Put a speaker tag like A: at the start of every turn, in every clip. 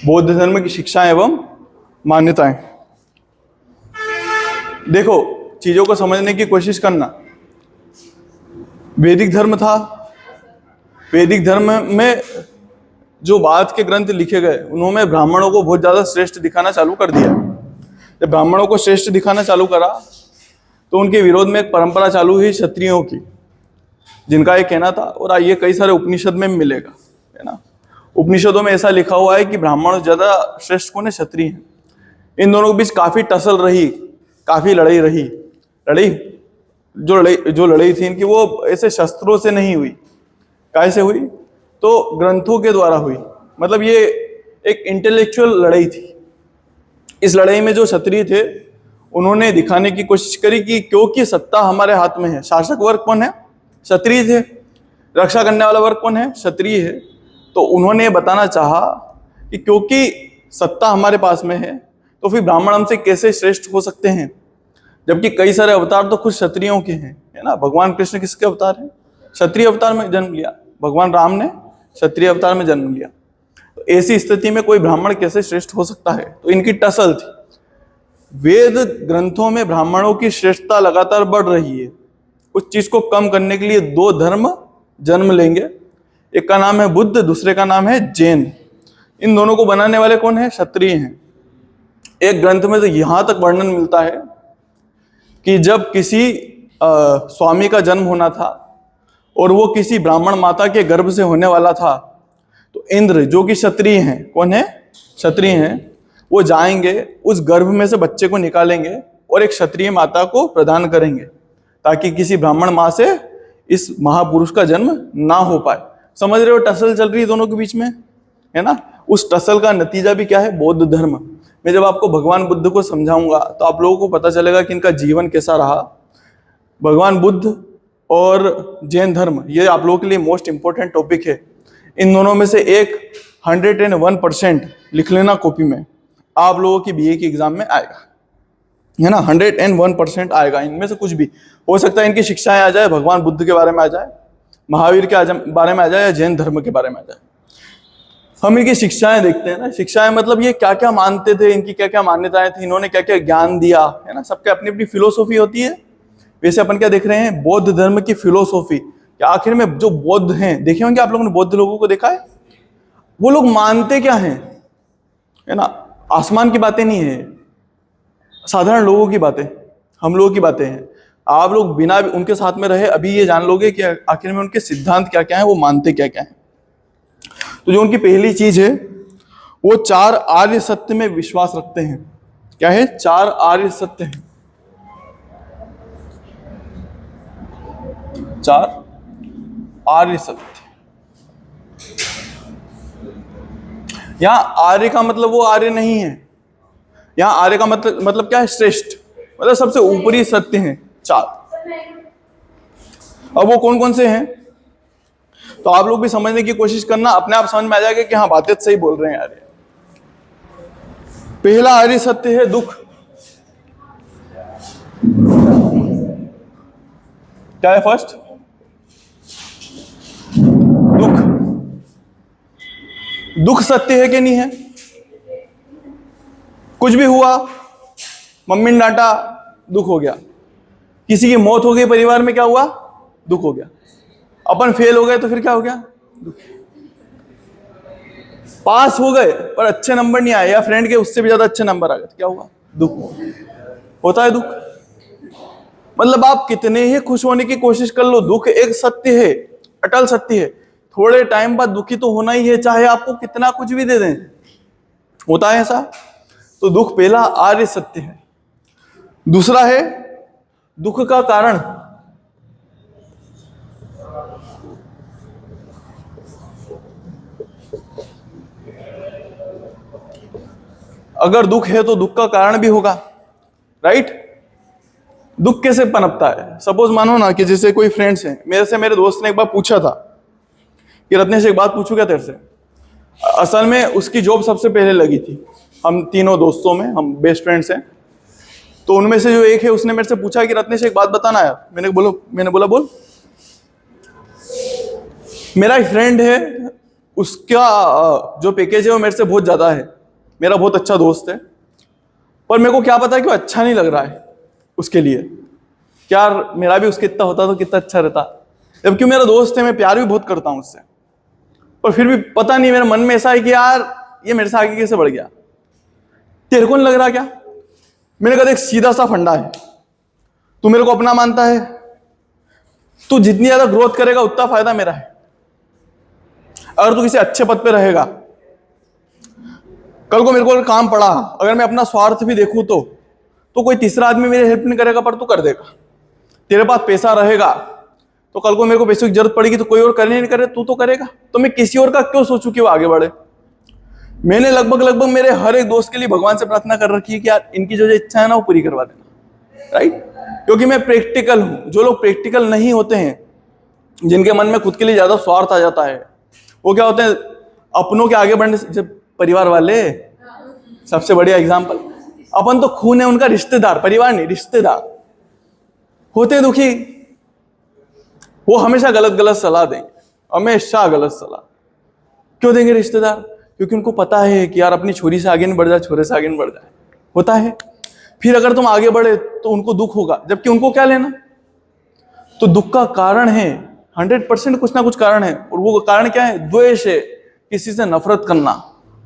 A: बौद्ध धर्म की शिक्षा एवं मान्यताएं। देखो, चीजों को समझने की कोशिश करना। वैदिक धर्म था, वैदिक धर्म में जो बाद के ग्रंथ लिखे गए उन्होंने ब्राह्मणों को बहुत ज्यादा श्रेष्ठ दिखाना चालू कर दिया। जब ब्राह्मणों को श्रेष्ठ दिखाना चालू करा तो उनके विरोध में एक परंपरा चालू हुई क्षत्रियों की, जिनका ये कहना था, और ये कई सारे उपनिषद में मिलेगा, है ना। उपनिषदों में ऐसा लिखा हुआ है कि ब्राह्मण ज्यादा श्रेष्ठ कौन है, क्षत्रिय हैं। इन दोनों के बीच काफी टसल रही, काफी लड़ाई रही। जो लड़ाई थी इनकी, वो ऐसे शस्त्रों से नहीं हुई। कैसे हुई? तो ग्रंथों के द्वारा हुई। मतलब ये एक इंटेलेक्चुअल लड़ाई थी। इस लड़ाई में जो क्षत्रिय थे उन्होंने दिखाने की कोशिश करी कि क्योंकि सत्ता हमारे हाथ में है। शासक वर्ग कौन है? क्षत्रिय थे। रक्षा करने वाला वर्ग कौन है? क्षत्रिय है। तो उन्होंने बताना चाहा कि क्योंकि सत्ता हमारे पास में है तो फिर ब्राह्मण हमसे कैसे श्रेष्ठ हो सकते हैं, जबकि कई सारे अवतार तो खुद क्षत्रियों के हैं, है ना। भगवान कृष्ण किसके अवतार हैं? क्षत्रिय अवतार में जन्म लिया। भगवान राम ने क्षत्रिय अवतार में जन्म लिया। तो ऐसी स्थिति में कोई ब्राह्मण कैसे श्रेष्ठ हो सकता है? तो इनकी टसल थी। वेद ग्रंथों में ब्राह्मणों की श्रेष्ठता लगातार बढ़ रही है। उस चीज को कम करने के लिए दो धर्म जन्म लेंगे। एक का नाम है बुद्ध, दूसरे का नाम है जैन। इन दोनों को बनाने वाले कौन है? क्षत्रिय हैं। एक ग्रंथ में तो यहां तक वर्णन मिलता है कि जब किसी स्वामी का जन्म होना था और वो किसी ब्राह्मण माता के गर्भ से होने वाला था, तो इंद्र, जो कि क्षत्रिय हैं, कौन है? क्षत्रिय हैं, वो जाएंगे, उस गर्भ में से बच्चे को निकालेंगे और एक क्षत्रिय माता को प्रदान करेंगे, ताकि किसी ब्राह्मण माँ से इस महापुरुष का जन्म ना हो पाए। समझ रहे हो? टसल चल रही है दोनों के बीच में, है ना। उस टसल का नतीजा भी क्या है? बौद्ध धर्म। मैं जब आपको भगवान बुद्ध को समझाऊंगा तो आप लोगों को पता चलेगा कि इनका जीवन कैसा रहा। भगवान बुद्ध और जैन धर्म, ये आप लोगों के लिए मोस्ट इंपॉर्टेंट टॉपिक है। इन दोनों में से एक 101% लिख लेना कॉपी में, आप लोगों की बीए की एग्जाम में आएगा, है ना। 101% आएगा। इनमें से कुछ भी हो सकता है, इनकी शिक्षाएं आ जाए, भगवान बुद्ध के बारे में आ जाए, महावीर के बारे में आ जाए, या जैन धर्म के बारे में आ जाए। हम इनकी शिक्षाएं देखते हैं ना। शिक्षाएं मतलब ये क्या क्या मानते थे, इनकी क्या क्या मान्यताएं थी, इन्होंने क्या क्या ज्ञान दिया, है ना। सबके अपनी अपनी फिलोसॉफी होती है। वैसे अपन क्या देख रहे हैं? बौद्ध धर्म की फिलोसॉफी। कि आखिर में जो बौद्ध हैं, देखे होंगे आप लोगों ने बौद्ध लोगों को देखा है, वो लोग मानते क्या हैं, है ना। आसमान की बातें नहीं है, साधारण लोगों की बातें, हम लोगों की बातें हैं। आप लोग बिना उनके साथ में रहे अभी ये जान लोगे कि आखिर में उनके सिद्धांत क्या क्या है, वो मानते क्या क्या है। तो जो उनकी पहली चीज है, वो 4 आर्य सत्य में विश्वास रखते हैं। क्या है? 4 आर्य सत्य है। 4 आर्य सत्य। यहां आर्य का मतलब वो आर्य नहीं है। यहां आर्य का मतलब क्या है? श्रेष्ठ, मतलब सबसे ऊपरी सत्य हैं 4। अब वो कौन कौन से हैं? तो आप लोग भी समझने की कोशिश करना, अपने आप समझ में आ जाएगा कि हाँ, बातें सही बोल रहे हैं यार। पहला आर्य सत्य है दुख। क्या है फर्स्ट? दुख। दुख सत्य है कि नहीं है? कुछ भी हुआ, मम्मी ने डांटा, दुख हो गया। किसी की मौत हो गई परिवार में, क्या हुआ? दुख हो गया। अपन फेल हो गए तो फिर क्या हो गया? दुख। पास हो गए पर अच्छे नंबर नहीं आए, या फ्रेंड के उससे भी ज्यादा अच्छे नंबर आ गए, तो क्या हुआ? दुख। होता है दुख। मतलब आप कितने ही खुश होने की कोशिश कर लो, दुख एक सत्य है, अटल सत्य है। थोड़े टाइम बाद दुखी तो होना ही है, चाहे आपको कितना कुछ भी दे दें। होता है ऐसा। तो दुख पहला आर्य सत्य है। दूसरा है दुख का कारण। अगर दुख है तो दुख का कारण भी होगा, राइट। दुख कैसे पनपता है? सपोज मानो ना कि जैसे कोई फ्रेंड्स हैं, मेरे दोस्त ने एक बार पूछा था कि रत्नेश एक बात पूछूं क्या तेरे से। असल में उसकी जॉब सबसे पहले लगी थी। हम तीनों दोस्तों में हम बेस्ट फ्रेंड्स हैं। तो उनमें से जो एक है, उसने मेरे से पूछा कि रत्नेश एक बात बताना यार। मैंने बोला बोल। मेरा एक फ्रेंड है, उसका जो पैकेज है वो मेरे से बहुत ज़्यादा है, मेरा बहुत अच्छा दोस्त है, पर मेरे को क्या पता है कि वो अच्छा नहीं लग रहा है उसके लिए। क्या मेरा भी उसके इतना होता तो कितना अच्छा रहता, जबकि मेरा दोस्त है, मैं प्यार भी बहुत करता हूँ उससे, पर फिर भी पता नहीं मेरे मन में ऐसा है कि यार ये मेरे से आगे कैसे बढ़ गया, तेरे को नहीं लग रहा क्या? मैंने कहा देख सीधा सा फंडा है, तू मेरे को अपना मानता है, तू जितनी ज्यादा ग्रोथ करेगा उतना फायदा मेरा है। अगर तू किसी अच्छे पद पे रहेगा, कल को मेरे को काम पड़ा, अगर मैं अपना स्वार्थ भी देखूं तो कोई तीसरा आदमी मेरी हेल्प नहीं करेगा, पर तू कर देगा। तेरे पास पैसा रहेगा तो कल को मेरे को पैसों की जरूरत पड़ेगी तो कोई और करे नहीं करे, तू तो करेगा, तो मैं किसी और का क्यों सोचूं कि वो आगे बढ़े। मैंने लगभग मेरे हर एक दोस्त के लिए भगवान से प्रार्थना कर रखी है कि यार इनकी जो इच्छा है ना वो पूरी करवा देना, राइट? क्योंकि मैं प्रैक्टिकल हूं। जो लोग प्रैक्टिकल नहीं होते हैं, जिनके मन में खुद के लिए ज्यादा स्वार्थ आ जाता है, वो क्या होते हैं, अपनों के आगे बढ़ने से, जब परिवार वाले सबसे बढ़िया एग्जाम्पल, अपन तो खून है उनका रिश्तेदार, परिवार नहीं रिश्तेदार, होते दुखी, वो हमेशा गलत सलाह देंगे, हमेशा गलत सलाह। क्यों देंगे रिश्तेदार? क्योंकि उनको पता है कि यार अपनी छोरी से आगे नहीं बढ़ जाए, छोरे से आगे नहीं बढ़ जाए, होता है। फिर अगर तुम आगे बढ़े तो उनको दुख होगा, जबकि उनको क्या लेना। तो दुख का कारण है 100% कुछ ना कुछ कारण है, और वो कारण क्या है? द्वेष है, किसी से नफरत करना,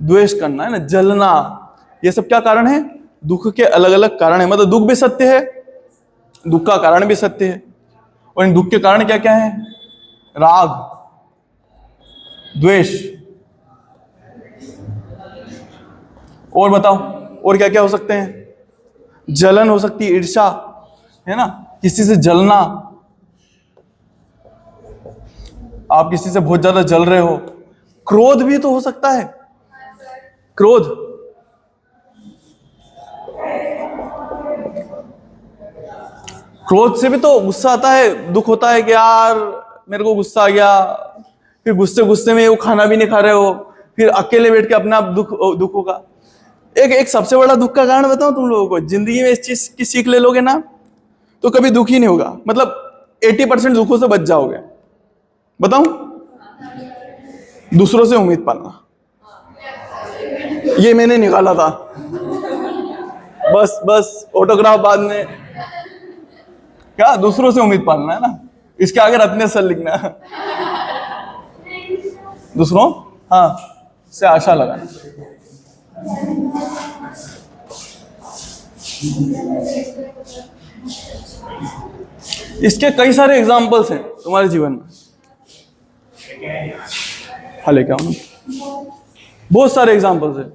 A: द्वेष करना है ना, जलना, ये सब क्या कारण है? दुख के अलग अलग कारण है। मतलब दुख भी सत्य है, दुख का कारण भी सत्य है, और इन दुख के कारण क्या क्या है? राग, द्वेष, और बताओ और क्या क्या हो सकते हैं? जलन हो सकती है, ईर्ष्या है ना, किसी से जलना, आप किसी से बहुत ज्यादा जल रहे हो। क्रोध भी तो हो सकता है, क्रोध, क्रोध से भी तो गुस्सा आता है, दुख होता है कि यार मेरे को गुस्सा आ गया, फिर गुस्से में वो खाना भी नहीं खा रहे हो, फिर अकेले बैठ के अपना दुख होगा। एक सबसे बड़ा दुख का कारण बताऊं तुम लोगों को, जिंदगी में इस चीज की सीख ले लोगे ना तो कभी दुख ही नहीं होगा, मतलब 80% दुखों से बच जाओगे। बताऊं? दूसरों से उम्मीद पालना, ये मैंने निकाला था, बस ऑटोग्राफ बाद में, क्या दूसरों से उम्मीद पालना है ना, इसके आगे रत्ने सर लिखना है, दूसरों हाँ से आशा लगाना। इसके कई सारे एग्जाम्पल्स हैं तुम्हारे जीवन में, हाँ लेके आओ ना, बहुत सारे एग्जाम्पल्स हैं,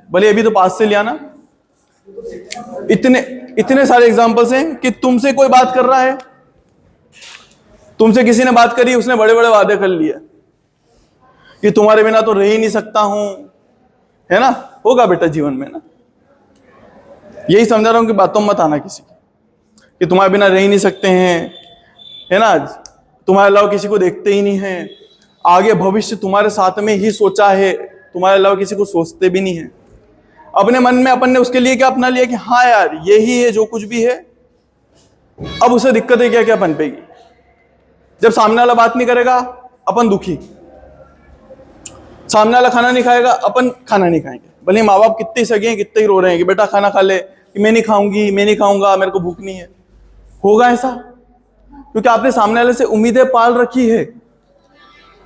A: भले अभी तो पास से लिया ना, इतने सारे एग्जाम्पल्स हैं कि तुमसे कोई बात कर रहा है, तुमसे किसी ने बात करी, उसने बड़े बड़े वादे कर लिए कि तुम्हारे बिना तो रह ही नहीं सकता हूं, है ना, होगा बेटा जीवन में ना। यही समझा रहा हूं कि बातों मत आना किसी की, कि तुम्हारे बिना रह ही नहीं सकते हैं, है ना, तुम्हारे अलावा किसी को देखते ही नहीं है, आगे भविष्य तुम्हारे साथ में ही सोचा है, तुम्हारे अलावा किसी को सोचते भी नहीं है। अपने मन में अपन ने उसके लिए क्या अपना लिया कि हाँ यार यही है जो कुछ भी है। अब उसे दिक्कतें क्या क्या पनपेगी, जब सामने वाला बात नहीं करेगा अपन दुखी, सामने वाला खाना नहीं खाएगा अपन खाना नहीं खाएंगे, भले माँ बाप कितने सगे हैं, कितने ही रो रहे हैं कि बेटा खाना खा ले, कि मैं नहीं खाऊंगी, मैं नहीं खाऊंगा, मेरे को भूख नहीं है। होगा ऐसा क्योंकि आपने सामने वाले से उम्मीदें पाल रखी है।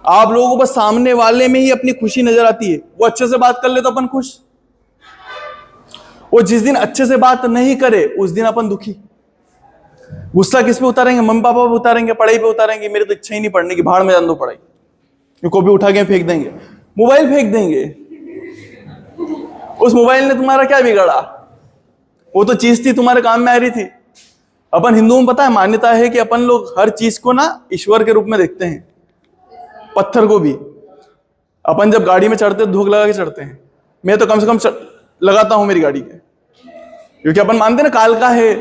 A: आप लोगों को बस सामने वाले में ही अपनी खुशी नजर आती है, वो अच्छे से बात कर ले तो अपन खुश, वो जिस दिन अच्छे से बात नहीं करे उस दिन अपन दुखी। गुस्सा किस पे उतारेंगे? मम्मी पापा पे उतारेंगे, पढ़ाई पे उतारेंगे, मेरी तो इच्छा ही नहीं पढ़ने की, भाड़ में जान दो पढ़ाई, को भी उठा के फेंक देंगे, मोबाइल फेंक देंगे। उस मोबाइल ने तुम्हारा क्या बिगाड़ा? वो तो चीज थी तुम्हारे काम में आ रही थी। अपन हिंदुओं में पता है मान्यता है कि अपन लोग हर चीज को ना ईश्वर के रूप में देखते हैं। पत्थर को भी अपन जब गाड़ी में चढ़ते धूप लगा के चढ़ते हैं, मैं तो कम से कम लगाता हूं मेरी गाड़ी के, क्योंकि अपन मानते हैं ना काल का है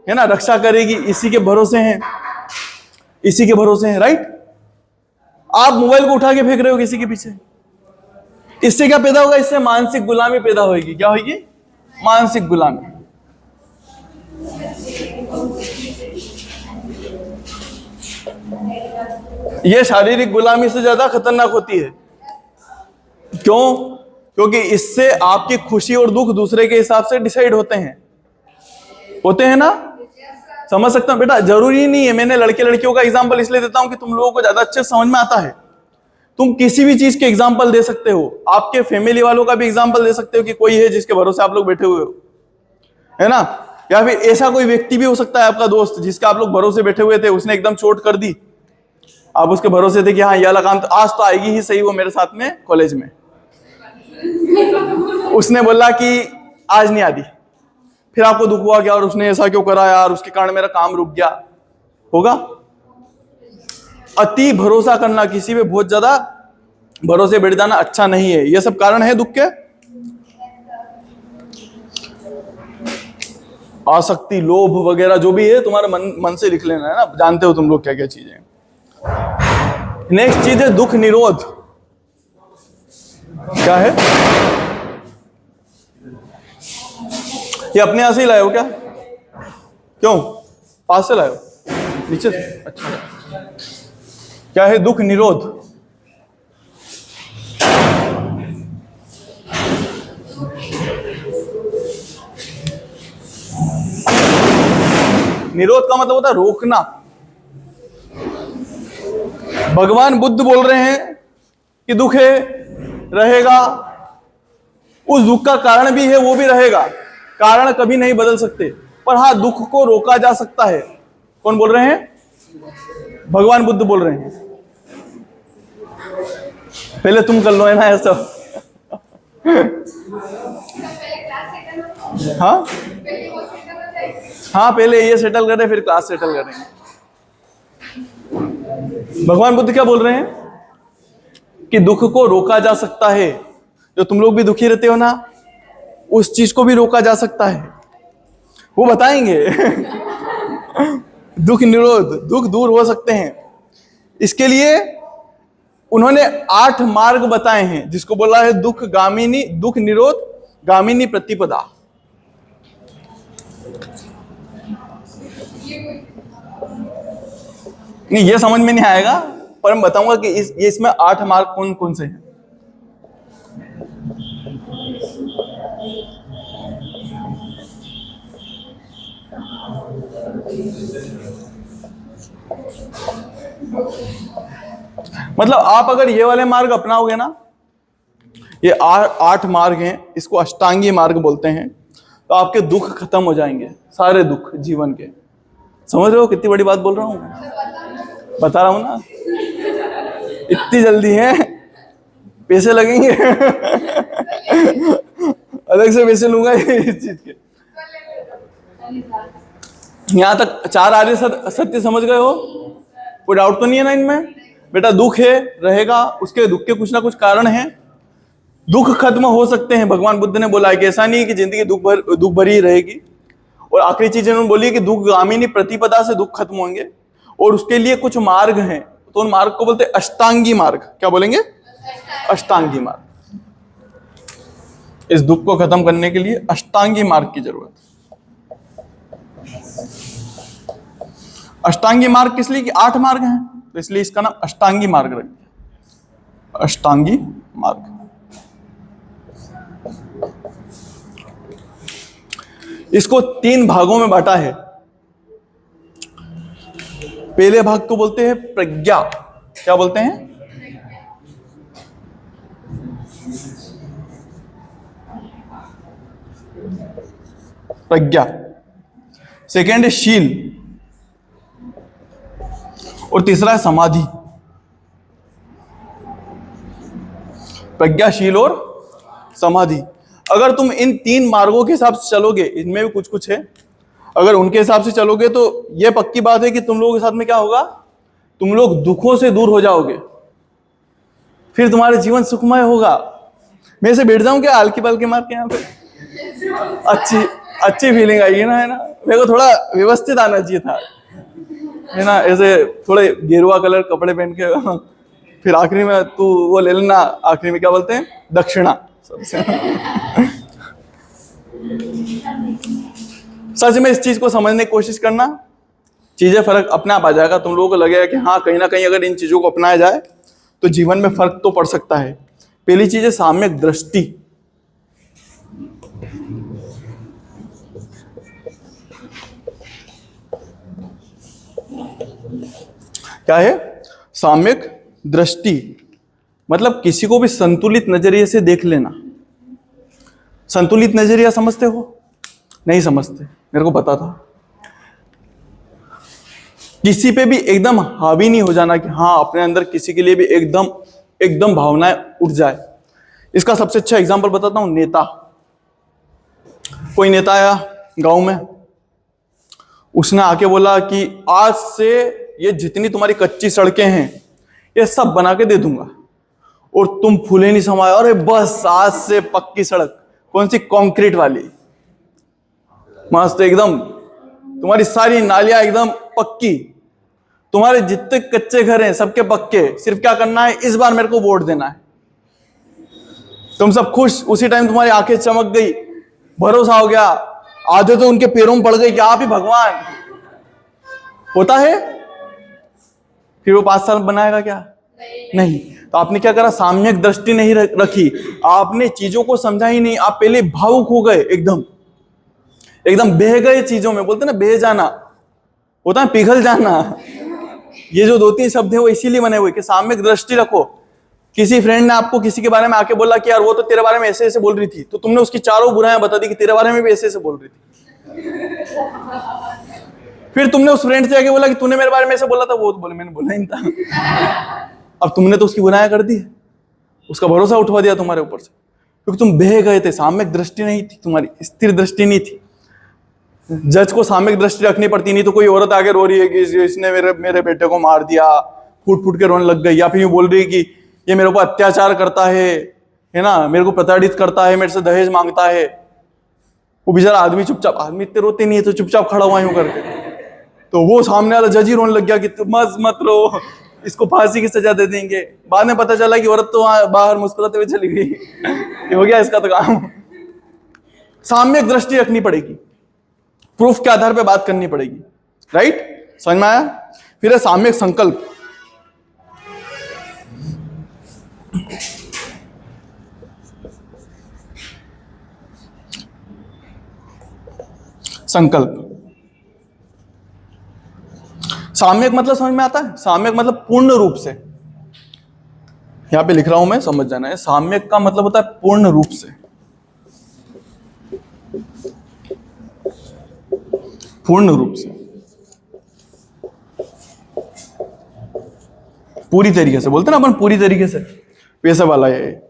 A: ना, रक्षा करेगी, इसी के भरोसे हैं, इसी के भरोसे हैं, राइट। आप मोबाइल को उठा के फेंक रहे हो किसी के पीछे, इससे क्या पैदा होगा? इससे मानसिक गुलामी पैदा होगी। क्या होगी? मानसिक गुलामी। ये शारीरिक गुलामी से ज्यादा खतरनाक होती है। क्यों? क्योंकि इससे आपकी खुशी और दुख दूसरे के हिसाब से डिसाइड होते हैं ना। समझ सकता हूं बेटा, जरूरी नहीं है, मैंने लड़के लड़कियों का एग्जांपल इसलिए देता हूं कि तुम लोगों को ज्यादा अच्छे समझ में आता है। तुम किसी भी चीज के एग्जांपल दे सकते हो, आपके फैमिली वालों का भी एग्जांपल दे सकते हो कि कोई है जिसके भरोसे आप लोग बैठे हुए हो, है ना। या फिर ऐसा कोई व्यक्ति भी हो सकता है आपका दोस्त जिसका आप लोग भरोसे बैठे हुए थे, उसने एकदम चोट कर दी, आप उसके भरोसे थे कि हाँ ये वाला काम तो आज तो आएगी ही सही वो मेरे साथ में कॉलेज में, उसने बोला कि आज नहीं आती, फिर आपको दुख हुआ क्या और उसने ऐसा क्यों करा यार, उसके कारण मेरा काम रुक गया। होगा। अति भरोसा करना, किसी पे बहुत ज्यादा भरोसे बैठ जाना अच्छा नहीं है। ये सब कारण है दुख के। आसक्ति, लोभ वगैरह जो भी है तुम्हारे मन से लिख लेना, है ना, जानते हो तुम लोग क्या क्या चीजें। नेक्स्ट चीज है दुख निरोध। क्या है ये? अपने यहां से ही लाए हो क्या? क्यों पास से लाए हो? नीचे से? अच्छा। क्या है दुख निरोध? निरोध का मतलब होता है रोकना। भगवान बुद्ध बोल रहे हैं कि दुख है, रहेगा, उस दुख का कारण भी है, वो भी रहेगा, कारण कभी नहीं बदल सकते, पर हाँ दुख को रोका जा सकता है। कौन बोल रहे हैं? भगवान बुद्ध बोल रहे हैं। पहले तुम कर लो, है ना ऐसा। हाँ हाँ, पहले ये सेटल करें फिर क्लास सेटल करेंगे। भगवान बुद्ध क्या बोल रहे हैं कि दुख को रोका जा सकता है। जो तुम लोग भी दुखी रहते हो ना, उस चीज को भी रोका जा सकता है, वो बताएंगे। दुख निरोध, दुख दूर हो सकते हैं। इसके लिए उन्होंने 8 मार्ग बताए हैं, जिसको बोला है दुख गामिनी, दुख निरोध गामिनी प्रतिपदा। नहीं ये समझ में नहीं आएगा, पर मैं बताऊंगा कि इसमें 8 मार्ग कौन कौन से हैं। मतलब आप अगर ये वाले मार्ग अपनाओगे ना, ये 8 मार्ग हैं, इसको अष्टांगी मार्ग बोलते हैं, तो आपके दुख खत्म हो जाएंगे, सारे दुख जीवन के। समझ रहे हो कितनी बड़ी बात बोल रहा हूं? बता रहा हूं ना, इतनी जल्दी है, पैसे लगेंगे। अलग से पैसे लूंगा इस चीज के। यहां तक 4 आर्य सत्य समझ गए हो? कोई डाउट तो नहीं है ना इनमें? बेटा दुख है, रहेगा, उसके दुख के कुछ ना कुछ कारण हैं, दुख खत्म हो सकते हैं। भगवान बुद्ध ने बोला है कि ऐसा नहीं है कि जिंदगी दुख भरी रहेगी। और आखिरी चीज इन्होंने बोली है कि दुख गामिनी प्रतिपदा से दुख खत्म होंगे, और उसके लिए कुछ मार्ग हैं, तो उन मार्ग को बोलते हैं अष्टांगी मार्ग। क्या बोलेंगे? अष्टांगी मार्ग। इस दुख को खत्म करने के लिए अष्टांगी मार्ग की जरूरत है। अष्टांगी मार्ग किस लिए? कि 8 मार्ग हैं, तो इसलिए इसका नाम अष्टांगी मार्ग रख दिया। अष्टांगी मार्ग। इसको 3 भागों में बांटा है। पहले भाग को बोलते हैं प्रज्ञा। क्या बोलते हैं? प्रज्ञा। सेकेंड है शील, और तीसरा है समाधि। प्रज्ञा, शील और समाधि। अगर तुम इन 3 मार्गों के हिसाब से चलोगे, इनमें भी कुछ कुछ है, अगर उनके हिसाब से चलोगे तो यह पक्की बात है कि तुम लोगों के साथ में क्या होगा? तुम लोग दुखों से दूर हो जाओगे, फिर तुम्हारा जीवन सुखमय होगा। मैं ऐसे बैठ जाऊं क्या हल्की पल्की मार के यहाँ पे? अच्छी फीलिंग आएगी ना, है ना। मेरे को थोड़ा व्यवस्थित आना चाहिए था, है ना, ऐसे थोड़े गेरुआ कलर कपड़े पहन के, फिर आखिरी में तू वो ले लेना, आखिरी में क्या बोलते हैं? दक्षिणा। सबसे सच में इस चीज को समझने की कोशिश करना, चीजें फर्क अपने आप आ जाएगा। तुम लोगों को लगेगा कि हाँ कहीं ना कहीं अगर इन चीजों को अपनाया जाए तो जीवन में फर्क तो पड़ सकता है। पहली चीज है साम्यक दृष्टि। क्या है? साम्यक दृष्टि मतलब किसी को भी संतुलित नजरिए से देख लेना। संतुलित नजरिया समझते हो? नहीं समझते, मेरे को पता था। किसी पे भी एकदम हावी नहीं हो जाना कि हाँ अपने अंदर किसी के लिए भी एकदम एकदम भावनाएं उठ जाए। इसका सबसे अच्छा एग्जांपल बताता हूं, नेता। कोई नेता आया गांव में, उसने आके बोला कि आज से ये जितनी तुम्हारी कच्ची सड़कें हैं ये सब बना के दे दूंगा और तुम फूले नहीं समाये। अरे बस आज से पक्की सड़क। कौन सी? कंक्रीट वाली, मस्त एकदम। तुम्हारी सारी नालियां एकदम पक्की, तुम्हारे जितने कच्चे घर हैं सबके पक्के। सिर्फ क्या करना है, इस बार मेरे को वोट देना है। तुम सब खुश। उसी टाइम तुम्हारी आंखें चमक गई, भरोसा हो गया। आधे तो उनके पैरों में पड़ गए कि आप ही भगवान। होता है? फिर वो 5 साल बनाएगा क्या? नहीं। तो आपने क्या करा? साम्यक दृष्टि नहीं रखी, आपने चीजों को समझा ही नहीं। आप पहले भावुक हो गए, एकदम एकदम बह गए चीजों में। बोलते ना बह जाना, होता है पिघल जाना। ये जो 2-3 शब्द है वो इसीलिए बने हुए कि साम्यक दृष्टि रखो। किसी फ्रेंड ने आपको किसी के बारे में आके बोला कि यार वो तो तेरे बारे में ऐसे ऐसे बोल रही थी, तो तुमने उसकी चारों बुराइयां बता दी कि तेरे बारे में भी ऐसे ऐसे बोल रही थी। फिर तुमने उस फ्रेंड से आके बोला कि तूने मेरे बारे में ऐसे बोला था, वो तो बोले मैंने बोला ही नहीं था। अब तुमने तो उसकी बुराइयां कर दी, उसका भरोसा उठवा दिया तुम्हारे ऊपर से, क्योंकि तुम बह गए थे। साम्यक दृष्टि नहीं थी तुम्हारी, स्थिर दृष्टि नहीं थी। जज को साम्यक दृष्टि रखनी पड़ती, नहीं तो कोई औरत आगे रो रही है कि इसने मेरे बेटे को मार दिया, फूट फूट के रोने लग गई, या फिर ये बोल रही है कि ये मेरे को अत्याचार करता है ना, मेरे को प्रताड़ित करता है, मेरे से दहेज मांगता है। वो बेचारा आदमी चुपचाप, आदमी इतने रोते नहीं है तो चुपचाप खड़ा हुआ यूं करके, तो वो सामने वाला जज ही रोने लग गया कि तुम मत रो, इसको फांसी की सजा दे देंगे। बाद में पता चला कि औरत तो वहां बाहर मुस्कुराते हुए चली गई। ये हो गया इसका तो काम। साम्यक दृष्टि रखनी पड़ेगी, प्रूफ के आधार पे बात करनी पड़ेगी। राइट? समझ में आया? फिर है साम्यक संकल्प। संकल्प, साम्यक मतलब समझ में आता है? साम्यक मतलब पूर्ण रूप से। यहां पे लिख रहा हूं मैं, समझ जाना है। साम्यक का मतलब होता है पूर्ण रूप से, पूर्ण रूप से, पूरी तरीके से। बोलते ना अपन पूरी तरीके से, वैसे वाला है।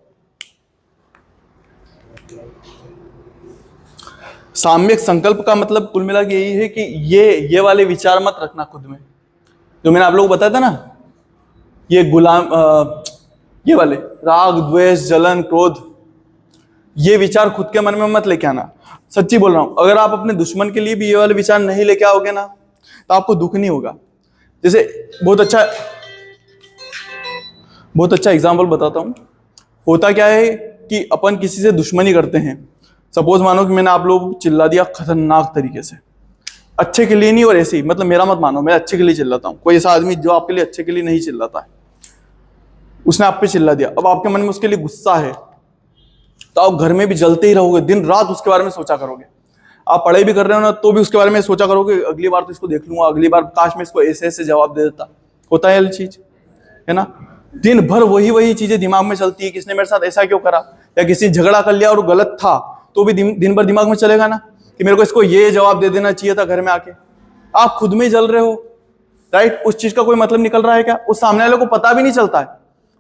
A: साम्यक संकल्प का मतलब कुल मिला के यही है कि ये वाले विचार मत रखना खुद में, जो मैंने आप लोगों को बताया था ना, ये ये वाले राग द्वेष जलन क्रोध, ये विचार खुद के मन में मत लेके आना। सच्ची बोल रहा हूं, अगर आप अपने दुश्मन के लिए भी ये वाले विचार नहीं लेके आओगे ना, तो आपको दुख नहीं होगा। जैसे बहुत अच्छा एग्जाम्पल बताता हूं। होता क्या है कि अपन किसी से दुश्मनी करते हैं। सपोज मानो कि मैंने आप लोगों को चिल्ला दिया खतरनाक तरीके से, अच्छे के लिए नहीं, और ऐसे ही, मतलब मेरा मत मानो, मैं अच्छे के लिए चिल्लाता हूँ। कोई ऐसा आदमी जो आपके लिए अच्छे के लिए नहीं चिल्लाता है, उसने आप पे चिल्ला दिया, अब आपके मन में उसके लिए गुस्सा है, तो आप घर में भी जलते ही रहोगे, दिन रात उसके बारे में सोचा करोगे। आप पढ़ाई भी कर रहे हो ना, तो भी उसके बारे में सोचा करोगे, अगली बार तो इसको देख लूंगा, अगली बार काश मैं इसको ऐसे ऐसे जवाब दे देता। होता है ये चीज, है ना? दिन भर वही चीजें दिमाग में चलती है, किसने मेरे साथ ऐसा क्यों करा, या किसी झगड़ा कर लिया और गलत था, तो भी दिन भर दिमाग में चलेगा ना कि मेरे को इसको ये जवाब दे देना चाहिए था घर में आके। आप खुद में जल रहे हो। राइट? उस चीज का कोई मतलब निकल रहा है क्या? उस सामने वाले को पता भी नहीं चलता है।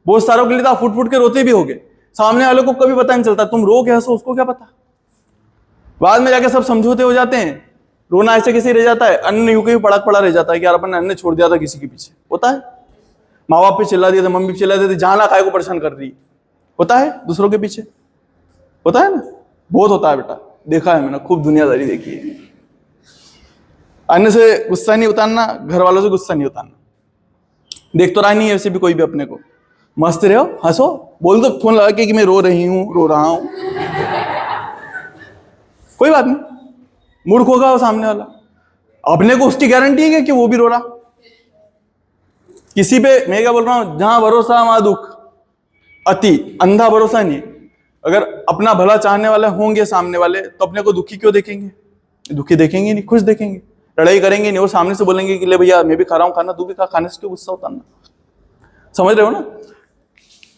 A: बहुत सारों के लिए तो आप फुट फुट के रोते भी होगे, सामने वाले को कभी पता नहीं चलता। तुम रो के हंसो, उसको क्या पता। बाद में जाके सब समझौते हो जाते हैं, रोना ऐसे कैसे रह जाता है, अन्न यूं कहीं पड़ा पड़ा रह जाता है कि यार अपन ने अन्न छोड़ दिया था किसी के पीछे। होता है, माँ बाप पे चिल्ला दिया था, मम्मी पे चिल्ला दिया था, जहां ना खाए को परेशान कर रही। होता है दूसरों के पीछे, होता है ना, बहुत होता है बेटा, देखा है मैंने, खूब दुनियादारी देखी है। अन्य से गुस्सा नहीं उतारना, घर वालों से गुस्सा नहीं उतारना। देख तो रहा नहीं है ऐसे भी कोई भी अपने को, मस्त रहो, हंसो, बोल दो फोन लगा के कि मैं रो रही हूं, रो रहा हूं, कोई बात नहीं। मूर्ख होगा वो सामने वाला, अपने को उसकी गारंटी है कि वो भी रो रहा। किसी पे मैं क्या बोल रहा हूं, जहां भरोसा वहां दुख। अति, अंधा भरोसा नहीं। अगर अपना भला चाहने वाले होंगे सामने वाले तो अपने को दुखी क्यों देखेंगे? दुखी देखेंगे नहीं, खुश देखेंगे। लड़ाई करेंगे नहीं, वो सामने से बोलेंगे कि ले भैया मैं भी खा रहा हूं खाना, तू भी खा, खाने से क्यों गुस्सा उतारना। समझ रहे हो ना?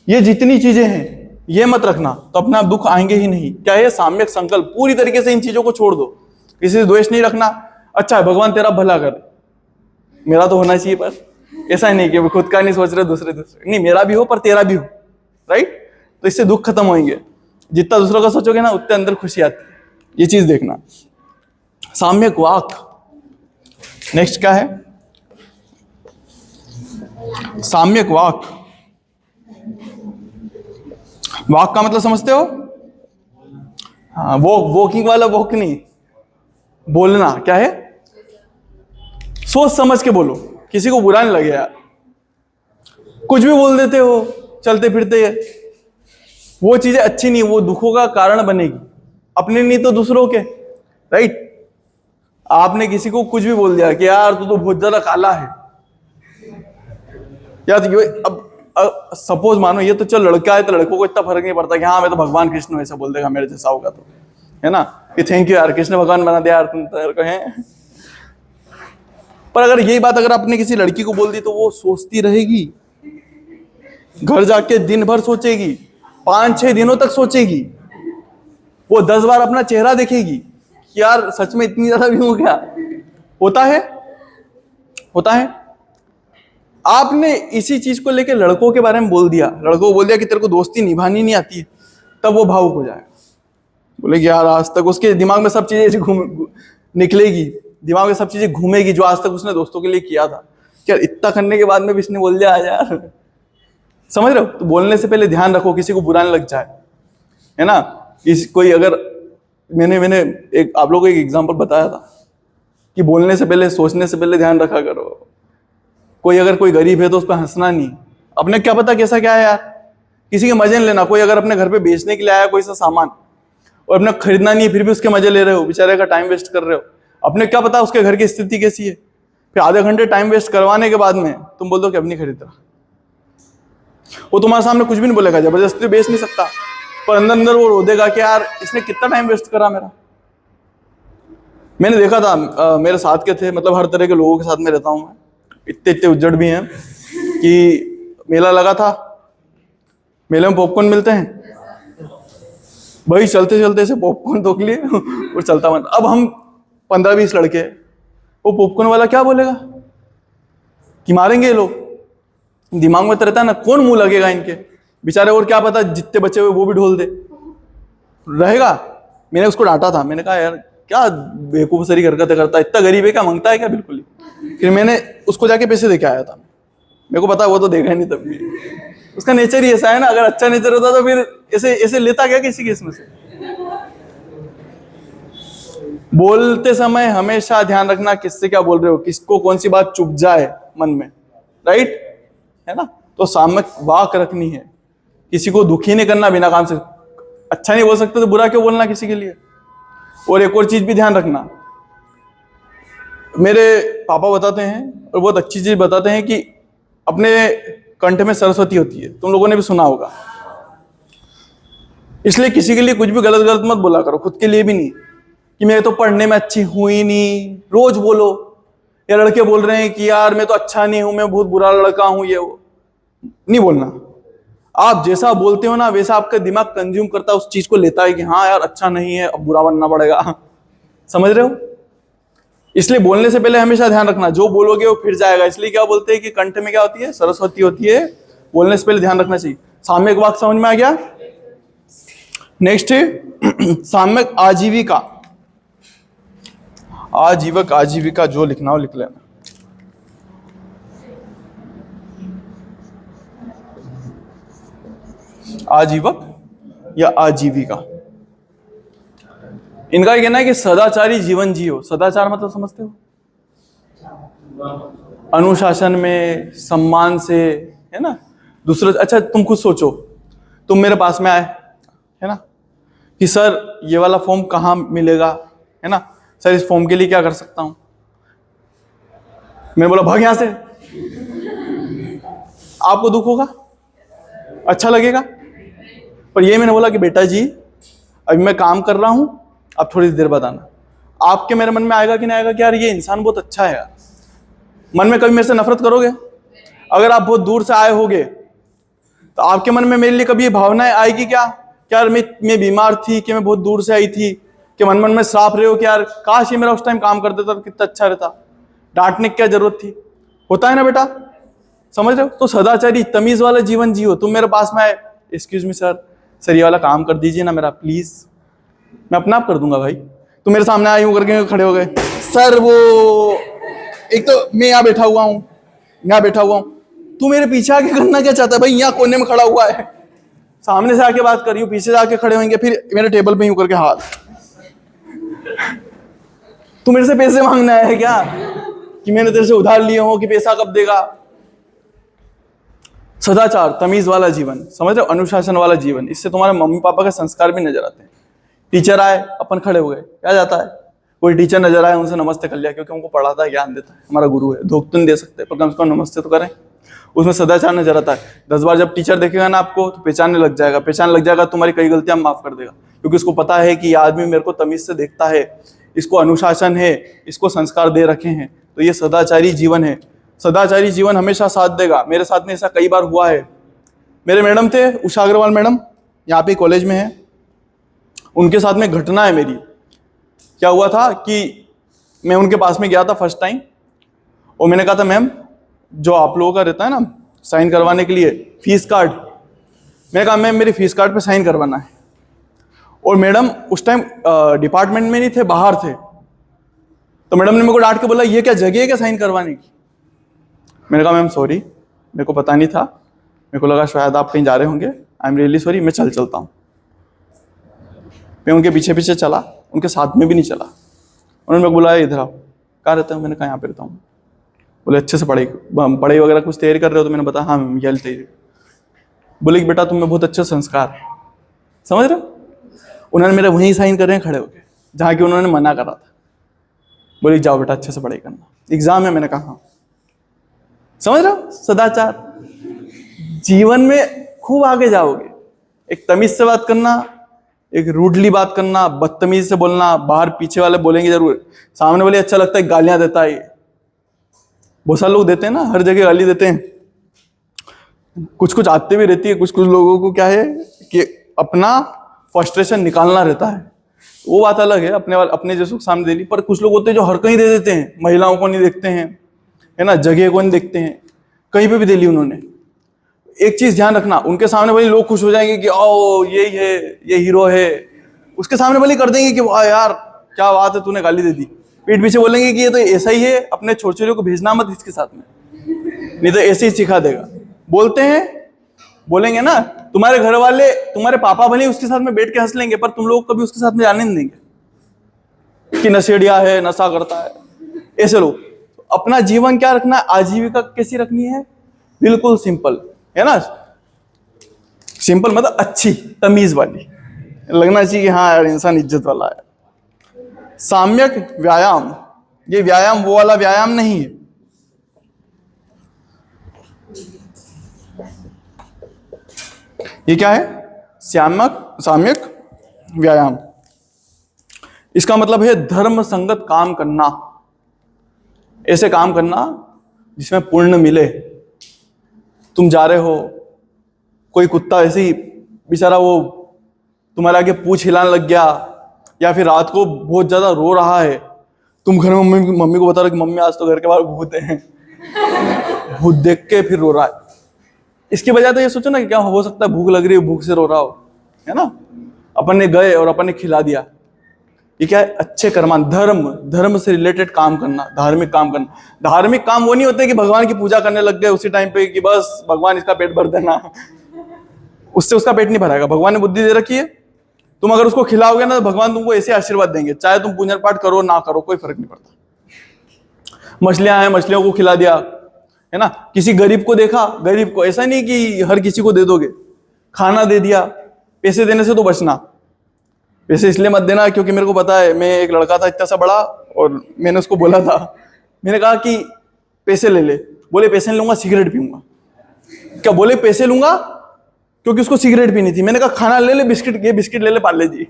A: ये जितनी चीजें हैं ये मत रखना तो अपना दुख आएंगे ही नहीं। क्या है? साम्यक संकल्प। पूरी तरीके से इन चीजों को छोड़ दो। किसी से द्वेष नहीं रखना। अच्छा है भगवान तेरा भला करे, मेरा तो होना चाहिए, पर ऐसा नहीं कि खुद का नहीं सोच रहे, दूसरे नहीं, मेरा भी हो पर तेरा भी हो, राइट? तो इससे दुख खत्म होंगे। जितना दूसरों का सोचोगे ना उतने अंदर खुशी आती है। ये चीज देखना। साम्यक वाक। नेक्स्ट क्या है? साम्यक वाक। वाक का मतलब समझते हो? हाँ, वो वॉकिंग वाला वॉक नहीं, बोलना। क्या है? सोच समझ के बोलो, किसी को बुरा नहीं लगे यार। कुछ भी बोल देते हो चलते फिरते, वो चीजें अच्छी नहीं, वो दुखों का कारण बनेगी, अपने नहीं तो दूसरों के, राइट? आपने किसी को कुछ भी बोल दिया कि यार तू तो बहुत ज्यादा काला है यार, तो अब सपोज मानो ये तो चल लड़का है तो लड़कों को इतना फर्क नहीं पड़ता कि हाँ मैं तो भगवान कृष्ण ऐसा बोल देगा मेरे जैसा होगा तो, है ना, कि थैंक यू यार कृष्ण भगवान बना दिया यार तुम तो है। पर अगर यही बात अगर आपने किसी लड़की को बोल दी तो वो सोचती रहेगी, घर जाके दिन भर सोचेगी, 5-6 दिनों तक सोचेगी, वो 10 बार अपना चेहरा देखेगी कि यार सच में इतनी ज्यादा भी हो क्या? होता है, होता है। आपने इसी चीज को लेके लड़कों के बारे में बोल दिया, लड़कों को बोल दिया कि तेरे को दोस्ती निभानी नहीं आती है, तब वो भावुक हो जाएगा, बोलेगी यार आज तक उसके दिमाग में सब चीजें निकलेगी, दिमाग में सब चीजें घूमेगी जो आज तक उसने दोस्तों के लिए किया था, क्या इतना करने के बाद में भी इसने बोल दिया यार। समझ रहे हो? तो बोलने से पहले ध्यान रखो किसी को बुरा नहीं लग जाए, है ना। कोई अगर मैंने एक आप लोगों को एक एग्जांपल बताया था कि बोलने से पहले सोचने से पहले ध्यान रखा करो। कोई अगर कोई गरीब है तो उस पर हंसना नहीं, अपने क्या पता कैसा क्या है यार, किसी के मजे नहीं लेना। कोई अगर अपने घर पे बेचने के लिए आया कोई सा सामान और अपने खरीदना नहीं है फिर भी उसके मजे ले रहे हो, बेचारे का टाइम वेस्ट कर रहे हो, अपने क्या पता उसके घर की स्थिति कैसी है, फिर आधे घंटे टाइम वेस्ट करवाने के बाद में तुम बोल दो कि अब नहीं खरीद रहा। वो तुम्हारे सामने कुछ भी नहीं बोलेगा, जबरदस्ती बेच नहीं सकता, पर अंदर अंदर वो रो देगा कि यार इसने कितना टाइम वेस्ट करा मेरा। मैंने देखा था मेरे साथ के थे, मतलब हर तरह के लोगों के साथ में रहता हूं मैं, इतने इतने उज्जड़ भी हैं कि मेला लगा था, मेले में पॉपकॉर्न मिलते हैं भाई, चलते चलते से पॉपकॉर्न तोड़ लिए और चलता बन। अब हम 15-20 लड़के, वो पॉपकॉर्न वाला क्या बोलेगा कि मारेंगे ये लोग, दिमाग में तो रहता है ना कौन मुंह लगेगा इनके बेचारे, और क्या पता जितने बचे हुए वो भी ढोल दे रहेगा। मैंने उसको डांटा था, मैंने कहा यार क्या बेवकूफसरी हरकतें करता है, इतना गरीब है क्या, मांगता है क्या? बिल्कुल ही। फिर मैंने उसको जाके पैसे दे के आया था, मेरे को पता वो तो देगा नहीं, तब भी उसका नेचर ही ऐसा है ना, अगर अच्छा नेचर होता तो फिर ऐसे ऐसे लेता क्या किसी केस में से। बोलते समय हमेशा ध्यान रखना किससे क्या बोल रहे हो, किसको कौन सी बात चुप जाए मन में, राइट, है ना। तो साम्यक वाक रखनी है, किसी को दुखी नहीं करना बिना काम से। अच्छा नहीं बोल सकते तो बुरा क्यों बोलना किसी के लिए। और एक और चीज भी ध्यान रखना, मेरे पापा बताते हैं और बहुत अच्छी चीज बताते हैं कि अपने कंठ में सरस्वती होती है, तुम लोगों ने भी सुना होगा, इसलिए किसी के लिए कुछ भी गलत गलत मत बोला करो, खुद के लिए भी नहीं, कि मैं तो पढ़ने में अच्छी हूं ही नहीं, रोज बोलो। या लड़के बोल रहे हैं कि यार मैं तो अच्छा नहीं हूं, मैं बहुत बुरा लड़का हूं, ये वो नहीं बोलना। आप जैसा बोलते हो ना वैसा आपका दिमाग कंज्यूम करता है, उस चीज को लेता है कि हाँ यार अच्छा नहीं है, अब बुरा बनना पड़ेगा। समझ रहे हो? इसलिए बोलने से पहले हमेशा ध्यान रखना, जो बोलोगे वो फिर जाएगा। इसलिए क्या बोलते हैं कि कंठ में क्या होती है, सरस्वती होती है, बोलने से पहले ध्यान रखना चाहिए। साम्यक वाक समझ में आ गया? नेक्स्ट है साम्यक आजीविका। आजीवक आजीविका जो लिखना हो लिख लेना। आजीवक या आजीविका, इनका कहना है कि सदाचारी जीवन जियो। सदाचार मतलब समझते हो? अनुशासन में, सम्मान से, है ना, दूसरे। अच्छा तुम खुद सोचो, तुम मेरे पास में आए, है ना, कि सर ये वाला फॉर्म कहाँ मिलेगा, है ना, सर इस फॉर्म के लिए क्या कर सकता हूं। मैंने बोला भाग यहां से, आपको दुख होगा? अच्छा लगेगा? पर ये मैंने बोला कि बेटा जी अभी मैं काम कर रहा हूं, आप थोड़ी देर बाद आना। आपके मेरे मन में आएगा कि नहीं आएगा कि यार ये इंसान बहुत अच्छा है यार? मन में कभी मेरे से नफरत करोगे? अगर आप बहुत दूर से आए होगे तो आपके मन में मेरे लिए कभी ये भावनाएं आएगी क्या यार मैं बीमार थी, कि मैं बहुत दूर से आई थी, कि मन मन में श्राप रहे हो कि यार काश ये मेरा उस टाइम काम कर देता तो कितना अच्छा रहता, डांटने की क्या जरूरत थी? होता है ना बेटा, समझ रहे हो? तो सदाचारी तमीज वाला जीवन जियो। तुम मेरे पास में आए, एक्सक्यूज मी सर ये वाला काम कर दीजिए ना मेरा प्लीज, मैं अपना आप कर दूंगा भाई। तुम मेरे सामने आए यूं करके खड़े हो गए, सर वो एक तो मैं यहाँ बैठा हुआ हूँ, तू मेरे पीछे आके करना क्या चाहता है भाई? यहाँ कोने में खड़ा हुआ है, सामने से आके बात कर रही हूँ, पीछे से आके खड़े होंगे, फिर मेरे टेबल पे यूं करके हाथ। तू मेरे से पैसे मांगना है क्या कि मैंने तेरे से उधार लिए हो, कि पैसा कब देगा? सदाचार तमीज वाला जीवन, समझ रहे हो? अनुशासन वाला जीवन, इससे तुम्हारे मम्मी पापा के संस्कार भी नजर आते हैं। टीचर आए, अपन खड़े हो गए, क्या जाता है? कोई टीचर नजर आए, उनसे नमस्ते कर लिया, क्योंकि उनको पढ़ाता है, ज्ञान देता है, हमारा गुरु है, धोख तो नहीं दे सकते पर कम से कम नमस्ते तो करें। उसमें सदाचार नजर आता है। 10 बार जब टीचर देखेगा ना आपको तो पहचानने लग जाएगा, तुम्हारी कई गलतियां माफ कर देगा, क्योंकि उसको पता है कि ये आदमी मेरे को तमीज से देखता है, इसको अनुशासन है, इसको संस्कार दे रखे हैं, तो ये सदाचारी जीवन है। सदाचारी जीवन हमेशा साथ देगा। मेरे साथ में ऐसा कई बार हुआ है। मेरे मैडम थे उषा अग्रवाल मैडम, यहाँ पे कॉलेज में है, उनके साथ में घटना है मेरी। क्या हुआ था कि मैं उनके पास में गया था फर्स्ट टाइम, और मैंने कहा था मैम जो आप लोगों का रहता है ना साइन करवाने के लिए फीस कार्ड, मैंने कहा मैम मेरी फीस कार्ड पे साइन करवाना है। और मैडम उस टाइम डिपार्टमेंट में नहीं थे, बाहर थे, तो मैडम ने मेरे को डांट के बोला ये क्या जगह है क्या साइन करवाने की? मैंने कहा मैम सॉरी, मेरे को पता नहीं था, मेरे को लगा शायद आप कहीं जा रहे होंगे, आई एम रियली सॉरी, मैं चलता हूँ। मैं उनके पीछे पीछे चला, उनके साथ में भी नहीं चला। उन्होंने मेरे को बुलाया, इधर आओ। कहाँ रहते हो? मैंने कहा यहाँ पे रहता हूँ। बोले अच्छे से पढ़ाई वगैरह कुछ तैयारी कर रहे हो? तो मैंने बताया हाँ मैम ये तैयारी। बोले कि बेटा तुम में बहुत अच्छे संस्कार है, समझ रहे हो? उन्होंने मेरे वहीं साइन कर रहे हैं खड़े होके, जहाँ की उन्होंने मना करा था। बोले जाओ बेटा अच्छे से पढ़ाई करना, एग्जाम है। मैंने कहा हाँ। समझ रहे हो? सदाचार जीवन में खूब आगे जाओगे। एक तमीज से बात करना, एक रूडली बात करना, बदतमीज से बोलना, बाहर पीछे वाले बोलेंगे जरूर, सामने वाले अच्छा लगता है गालियां देता है, बहुत सारे लोग देते हैं ना, हर जगह गाली देते हैं। कुछ कुछ आते भी रहती है, कुछ कुछ लोगों को क्या है कि अपना फ्रस्ट्रेशन निकालना रहता है, वो बात अलग है, अपने जैसों के सामने देनी। पर कुछ लोग होते हैं जो हर कहीं दे देते हैं, महिलाओं को नहीं देखते हैं, है ना, जगह को नहीं देखते हैं, कहीं पे भी दे ली उन्होंने। एक चीज ध्यान रखना, उनके सामने भले लोग खुश हो जाएंगे कि ओ यही है, ये हीरो है, उसके सामने भले कर देंगे कि वाह यार क्या बात है तूने गाली दे दी, पीठ पीछे बोलेंगे कि ये तो ऐसा ही है, अपने छोटे को भेजना मत इसके साथ में, नहीं तो ऐसे ही सिखा देगा। बोलते हैं, बोलेंगे ना, तुम्हारे घर वाले, तुम्हारे पापा भले उसके साथ में बैठ के हंस लेंगे, पर तुम लोग कभी उसके साथ में जाने नहीं देंगे कि नशेड़िया है, नशा करता है, ऐसे लोग। अपना जीवन क्या रखना, आजीविका कैसी रखनी है? बिल्कुल सिंपल, है ना। सिंपल मतलब अच्छी तमीज वाली, लगना चाहिए कि हाँ यार इंसान इज्जत वाला है। साम्यक व्यायाम, ये व्यायाम वो वाला व्यायाम नहीं है। ये क्या है? साम्यक व्यायाम, इसका मतलब है धर्म संगत काम करना, ऐसे काम करना जिसमें पुण्य मिले। तुम जा रहे हो, कोई कुत्ता ऐसे ही बेचारा वो तुम्हारे आगे पूंछ हिलाने लग गया, या फिर रात को बहुत ज्यादा रो रहा है, तुम घर में मम्मी को बता रहे कि मम्मी आज तो घर के बाहर भूत है, भूत देख के फिर रो रहा है। इसकी वजह तो ये सोचो ना कि क्या हो सकता है भूख लग रही है, भूख से रो रहा हो, है ना। अपन ने गए और अपन ने खिला दिया, ये क्या है? अच्छे कर्मान, धर्म से रिलेटेड काम करना, धार्मिक काम करना। धार्मिक काम वो नहीं होते कि भगवान की पूजा करने लग गए उसी टाइम पे कि बस भगवान इसका पेट भर देना, उससे उसका पेट नहीं भराएगा। भगवान ने बुद्धि दे रखी है, तुम अगर उसको खिलाओगे ना तो भगवान तुमको ऐसे आशीर्वाद देंगे, चाहे तुम पूजन पाठ करो ना करो, कोई फर्क नहीं पड़ता। मछलियां हैं, मछलियों को खिला दिया, है ना। किसी गरीब को देखा, गरीब को, ऐसा नहीं कि हर किसी को दे दोगे, खाना दे दिया। पैसे देने से तो बचना, पैसे इसलिए मत देना क्योंकि मेरे को पता है, मैं एक लड़का था इतना सा बड़ा और मैंने उसको बोला था, मैंने कहा कि पैसे ले ले, बोले पैसे नहीं लूंगा, सिगरेट पीऊंगा। क्या बोले पैसे लूंगा क्योंकि उसको सिगरेट पीनी थी। मैंने कहा खाना ले ले, बिस्किट, ये बिस्किट ले ले पार्ले जी।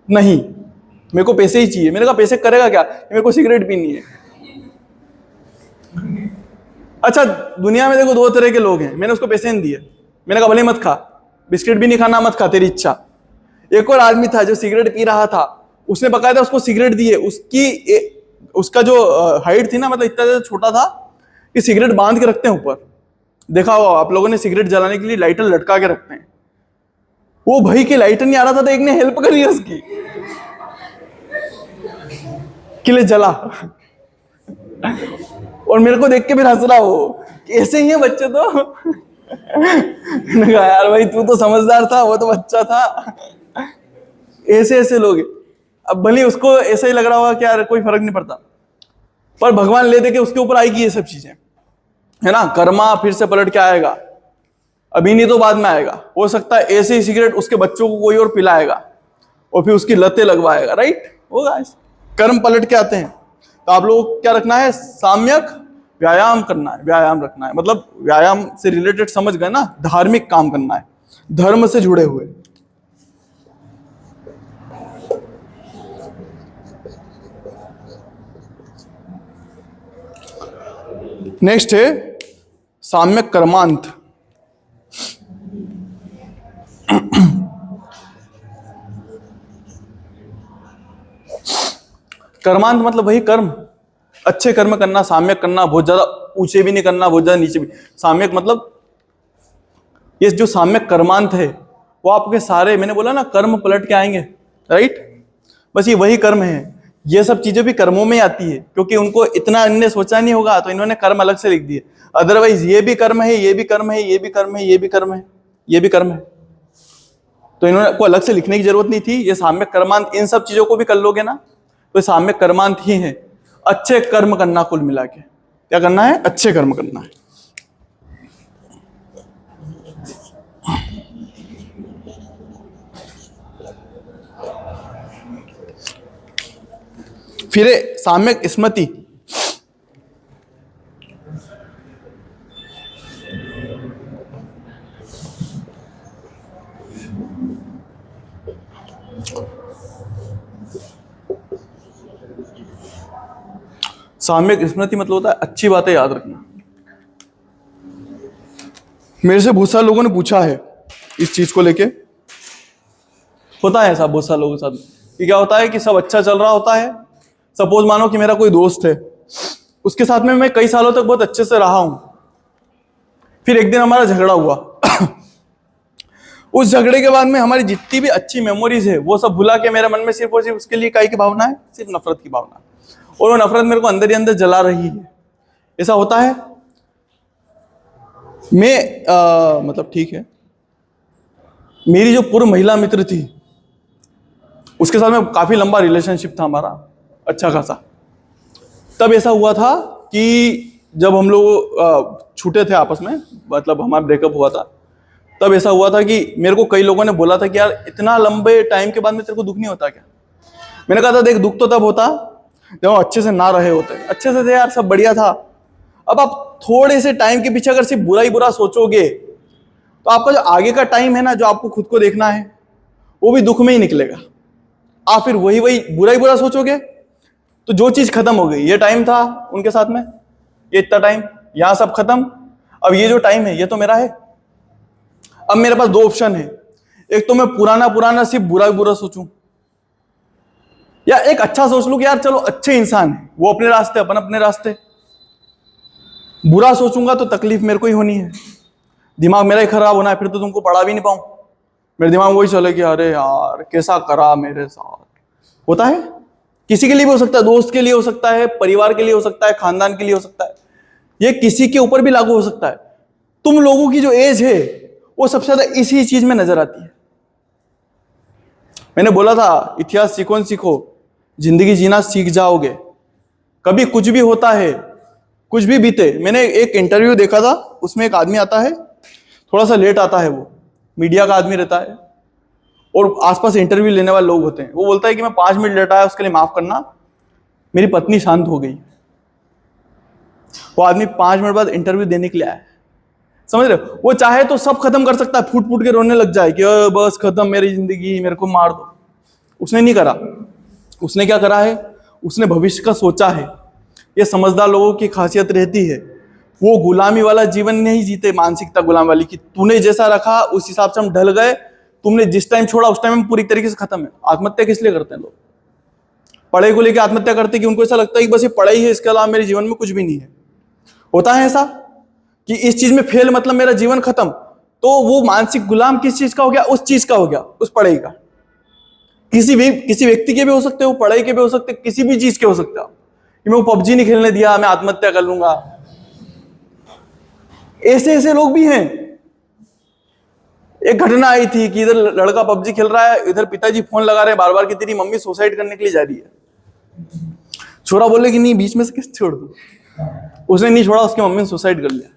A: नहीं, मेरे को पैसे ही चाहिए। मैंने कहा पैसे करेगा क्या, मेरे को सिगरेट पीनी है। अच्छा, दुनिया में देखो दो तरह के लोग हैं, मैंने उसको पैसे नहीं दिए, मैंने कहा भले मत खा, बिस्किट भी नहीं खाना, मत खा, तेरी इच्छा। एक और आदमी था जो सिगरेट पी रहा था, उसने बकायदा उसको सिगरेट दिए। उसका जो हाइट थी ना, मतलब इतना ज्यादा छोटा था कि सिगरेट बांध के रखते हैं ऊपर, देखा हो आप लोगों ने, सिगरेट जलाने के लिए लाइटर लटका के रखते हैं। वो भाई के लाइटर नहीं आ रहा था तो एक ने हेल्प करी है उसकी कि ले जला। और मेरे को देख के फिर हंस रहा वो, ऐसे ही है बच्चे तो। मैंने कहा यार भाई तू तो समझदार था, वो तो बच्चा था। ऐसे ऐसे लोग, अब भले उसको ऐसा ही लग रहा होगा कि यार कोई फर्क नहीं पड़ता, पर भगवान ले दे के उसके ऊपर आएगी ये सब चीजें, है ना। कर्मा फिर से पलट के आएगा, अभी नहीं तो बाद में आएगा। हो सकता है ऐसे ही सिगरेट उसके बच्चों को कोई और पिलाएगा और फिर उसकी लतें लगवाएगा, राइट, होगा। कर्म पलट के आते हैं। तो आप लोगों को क्या रखना है, साम्यक व्यायाम करना है, व्यायाम रखना है। मतलब व्यायाम से रिलेटेड समझ गए ना, धार्मिक काम करना है, धर्म से जुड़े हुए। नेक्स्ट है साम्यक कर्मांत। कर्मांत मतलब वही कर्म, अच्छे कर्म करना, साम्यक करना, बहुत ज्यादा ऊंचे भी नहीं करना, बहुत ज्यादा नीचे भी। साम्यक मतलब ये जो साम्यक कर्मांत है वो आपके सारे, मैंने बोला ना कर्म पलट के आएंगे, राइट। बस ये वही कर्म है। ये सब चीजें भी कर्मों में आती है, क्योंकि उनको इतना इन्होंने सोचा नहीं होगा तो इन्होंने कर्म अलग से लिख दिए। अदरवाइज ये भी कर्म है, ये भी कर्म है, ये भी कर्म है, ये भी कर्म है, ये भी कर्म है, तो इन्होंने को अलग से लिखने की जरूरत नहीं थी। ये साम्यक कर्मांत, इन सब चीजों को भी कर लोगे ना तो साम्यक कर्मांत ही है। अच्छे कर्म करना, कुल मिला के क्या करना है, अच्छे कर्म करना है। फिर साम्यक स्मृति। साम्यक स्मृति मतलब होता है अच्छी बातें याद रखना। मेरे से बहुत सारे लोगों ने पूछा है इस चीज को लेके, होता है ऐसा बहुत सारे लोगों के साथ कि क्या होता है कि सब अच्छा चल रहा होता है। सपोज मानो कि मेरा कोई दोस्त है, उसके साथ में मैं कई सालों तक बहुत अच्छे से रहा हूं, फिर एक दिन हमारा झगड़ा हुआ। उस झगड़े के बाद में हमारी जितनी भी अच्छी मेमोरीज है वो सब भुला के मेरे मन में सिर्फ और सिर्फ उसके लिए काई की भावना है, सिर्फ नफरत की भावना, और वो नफरत मेरे को अंदर ही अंदर जला रही है। ऐसा होता है। मैं मतलब ठीक है, मेरी जो पूर्व महिला मित्र थी उसके साथ में काफी लंबा रिलेशनशिप था हमारा, अच्छा खासा। तब ऐसा हुआ था कि जब हम लोग छूटे थे आपस में, मतलब हमारा ब्रेकअप हुआ था, तब ऐसा हुआ था कि मेरे को कई लोगों ने बोला था कि यार इतना लंबे टाइम के बाद में तेरे को दुख नहीं होता क्या। मैंने कहा था देख, दुख तो तब होता जब अच्छे से ना रहे होते। अच्छे से थे यार, सब बढ़िया था। अब आप थोड़े से टाइम के पीछे अगर सिर्फ बुरा ही बुरा सोचोगे तो आपका जो आगे का टाइम है ना, जो आपको खुद को देखना है, वो भी दुख में ही निकलेगा। आप फिर वही वही बुरा ही बुरा सोचोगे तो जो चीज खत्म हो गई, ये टाइम था उनके साथ में, ये इतना टाइम, यहां सब खत्म। अब ये जो टाइम है ये तो मेरा है। अब मेरे पास दो ऑप्शन है, एक तो मैं पुराना पुराना सिर्फ बुरा ही बुरा सोचूं, या एक अच्छा सोच लूं कि यार चलो अच्छे इंसान है, वो अपने रास्ते, अपन अपने रास्ते। बुरा सोचूंगा तो तकलीफ मेरे को ही होनी है, दिमाग मेरा ही खराब होना है, फिर तो तुमको पढ़ा भी नहीं पाऊं। मेरे दिमाग में वही चले कि अरे यार कैसा करा मेरे साथ। होता है, किसी के लिए भी हो सकता है, दोस्त के लिए हो सकता है, परिवार के लिए हो सकता है, खानदान के लिए हो सकता है, ये किसी के ऊपर भी लागू हो सकता है। तुम लोगों की जो एज है वो सबसे ज्यादा इसी चीज में नजर आती है। मैंने बोला था इतिहास सीखो न सीखो, जिंदगी जीना सीख जाओगे। कभी कुछ भी होता है, कुछ भी बीते। मैंने एक इंटरव्यू देखा था, उसमें एक आदमी आता है, थोड़ा सा लेट आता है, वो मीडिया का आदमी रहता है और आसपास इंटरव्यू लेने वाले लोग होते हैं। वो बोलता है कि मैं 5 मिनट लेट आया, उसके लिए माफ करना, मेरी पत्नी शांत हो गई। वो आदमी 5 मिनट बाद इंटरव्यू देने के लिए आया। समझ रहे हो? वो चाहे तो सब खत्म कर सकता है, फूट फूट के रोने लग जाए कि बस खत्म मेरी जिंदगी, मेरे को मार दो। उसने नहीं करा। उसने क्या करा है? उसने भविष्य का सोचा है। ये समझदार लोगों की खासियत रहती है, वो गुलामी वाला जीवन नहीं जीते, मानसिकता गुलाम वाली कि तूने जैसा रखा उस हिसाब से हम ढल गए, तुमने जिस टाइम छोड़ा उस टाइम हम पूरी तरीके से खत्म है। आत्महत्या किस लिए करते हैं लोग? पढ़ाई को लेकर आत्महत्या करते हैं कि उनको ऐसा लगता है कि बस ये पढ़ाई है, इसके अलावा मेरे जीवन में कुछ भी नहीं है। होता है ऐसा कि इस चीज में फेल मतलब मेरा जीवन खत्म, तो वो मानसिक गुलाम किस चीज का हो गया? उस चीज का हो गया, उस पढ़ाई का। किसी व्यक्ति के भी हो सकते हो, पढ़ाई के भी हो सकते, किसी भी चीज के हो सकते हो कि मैं वो पबजी नहीं खेलने दिया, मैं आत्महत्या कर लूंगा। ऐसे ऐसे लोग भी हैं। एक घटना आई थी कि इधर लड़का पबजी खेल रहा है, इधर पिताजी फोन लगा रहे हैं बार बार कि तेरी मम्मी सुसाइड करने के लिए जा रही है। छोरा बोले कि नहीं, बीच में से किस छोड़ दूं। उसने नहीं छोड़ा, उसकी मम्मी ने सुसाइड कर लिया।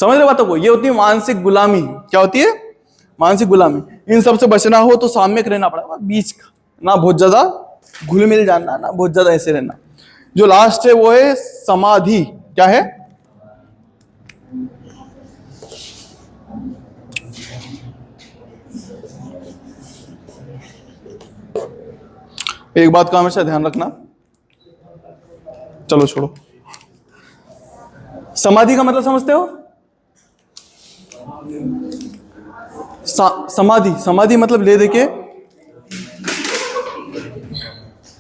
A: समझ रहे बातों को? ये होती है मानसिक गुलामी। क्या होती है? मानसिक गुलामी। इन सब से बचना हो तो साम्यक रहना पड़ेगा, बीच का, ना बहुत ज्यादा घुल मिल जाना, ना बहुत ज्यादा ऐसे रहना। जो लास्ट है वो है समाधि। क्या है? एक बात का हमेशा ध्यान रखना, चलो छोड़ो। समाधि का मतलब समझते हो? समाधि मतलब ले दे के,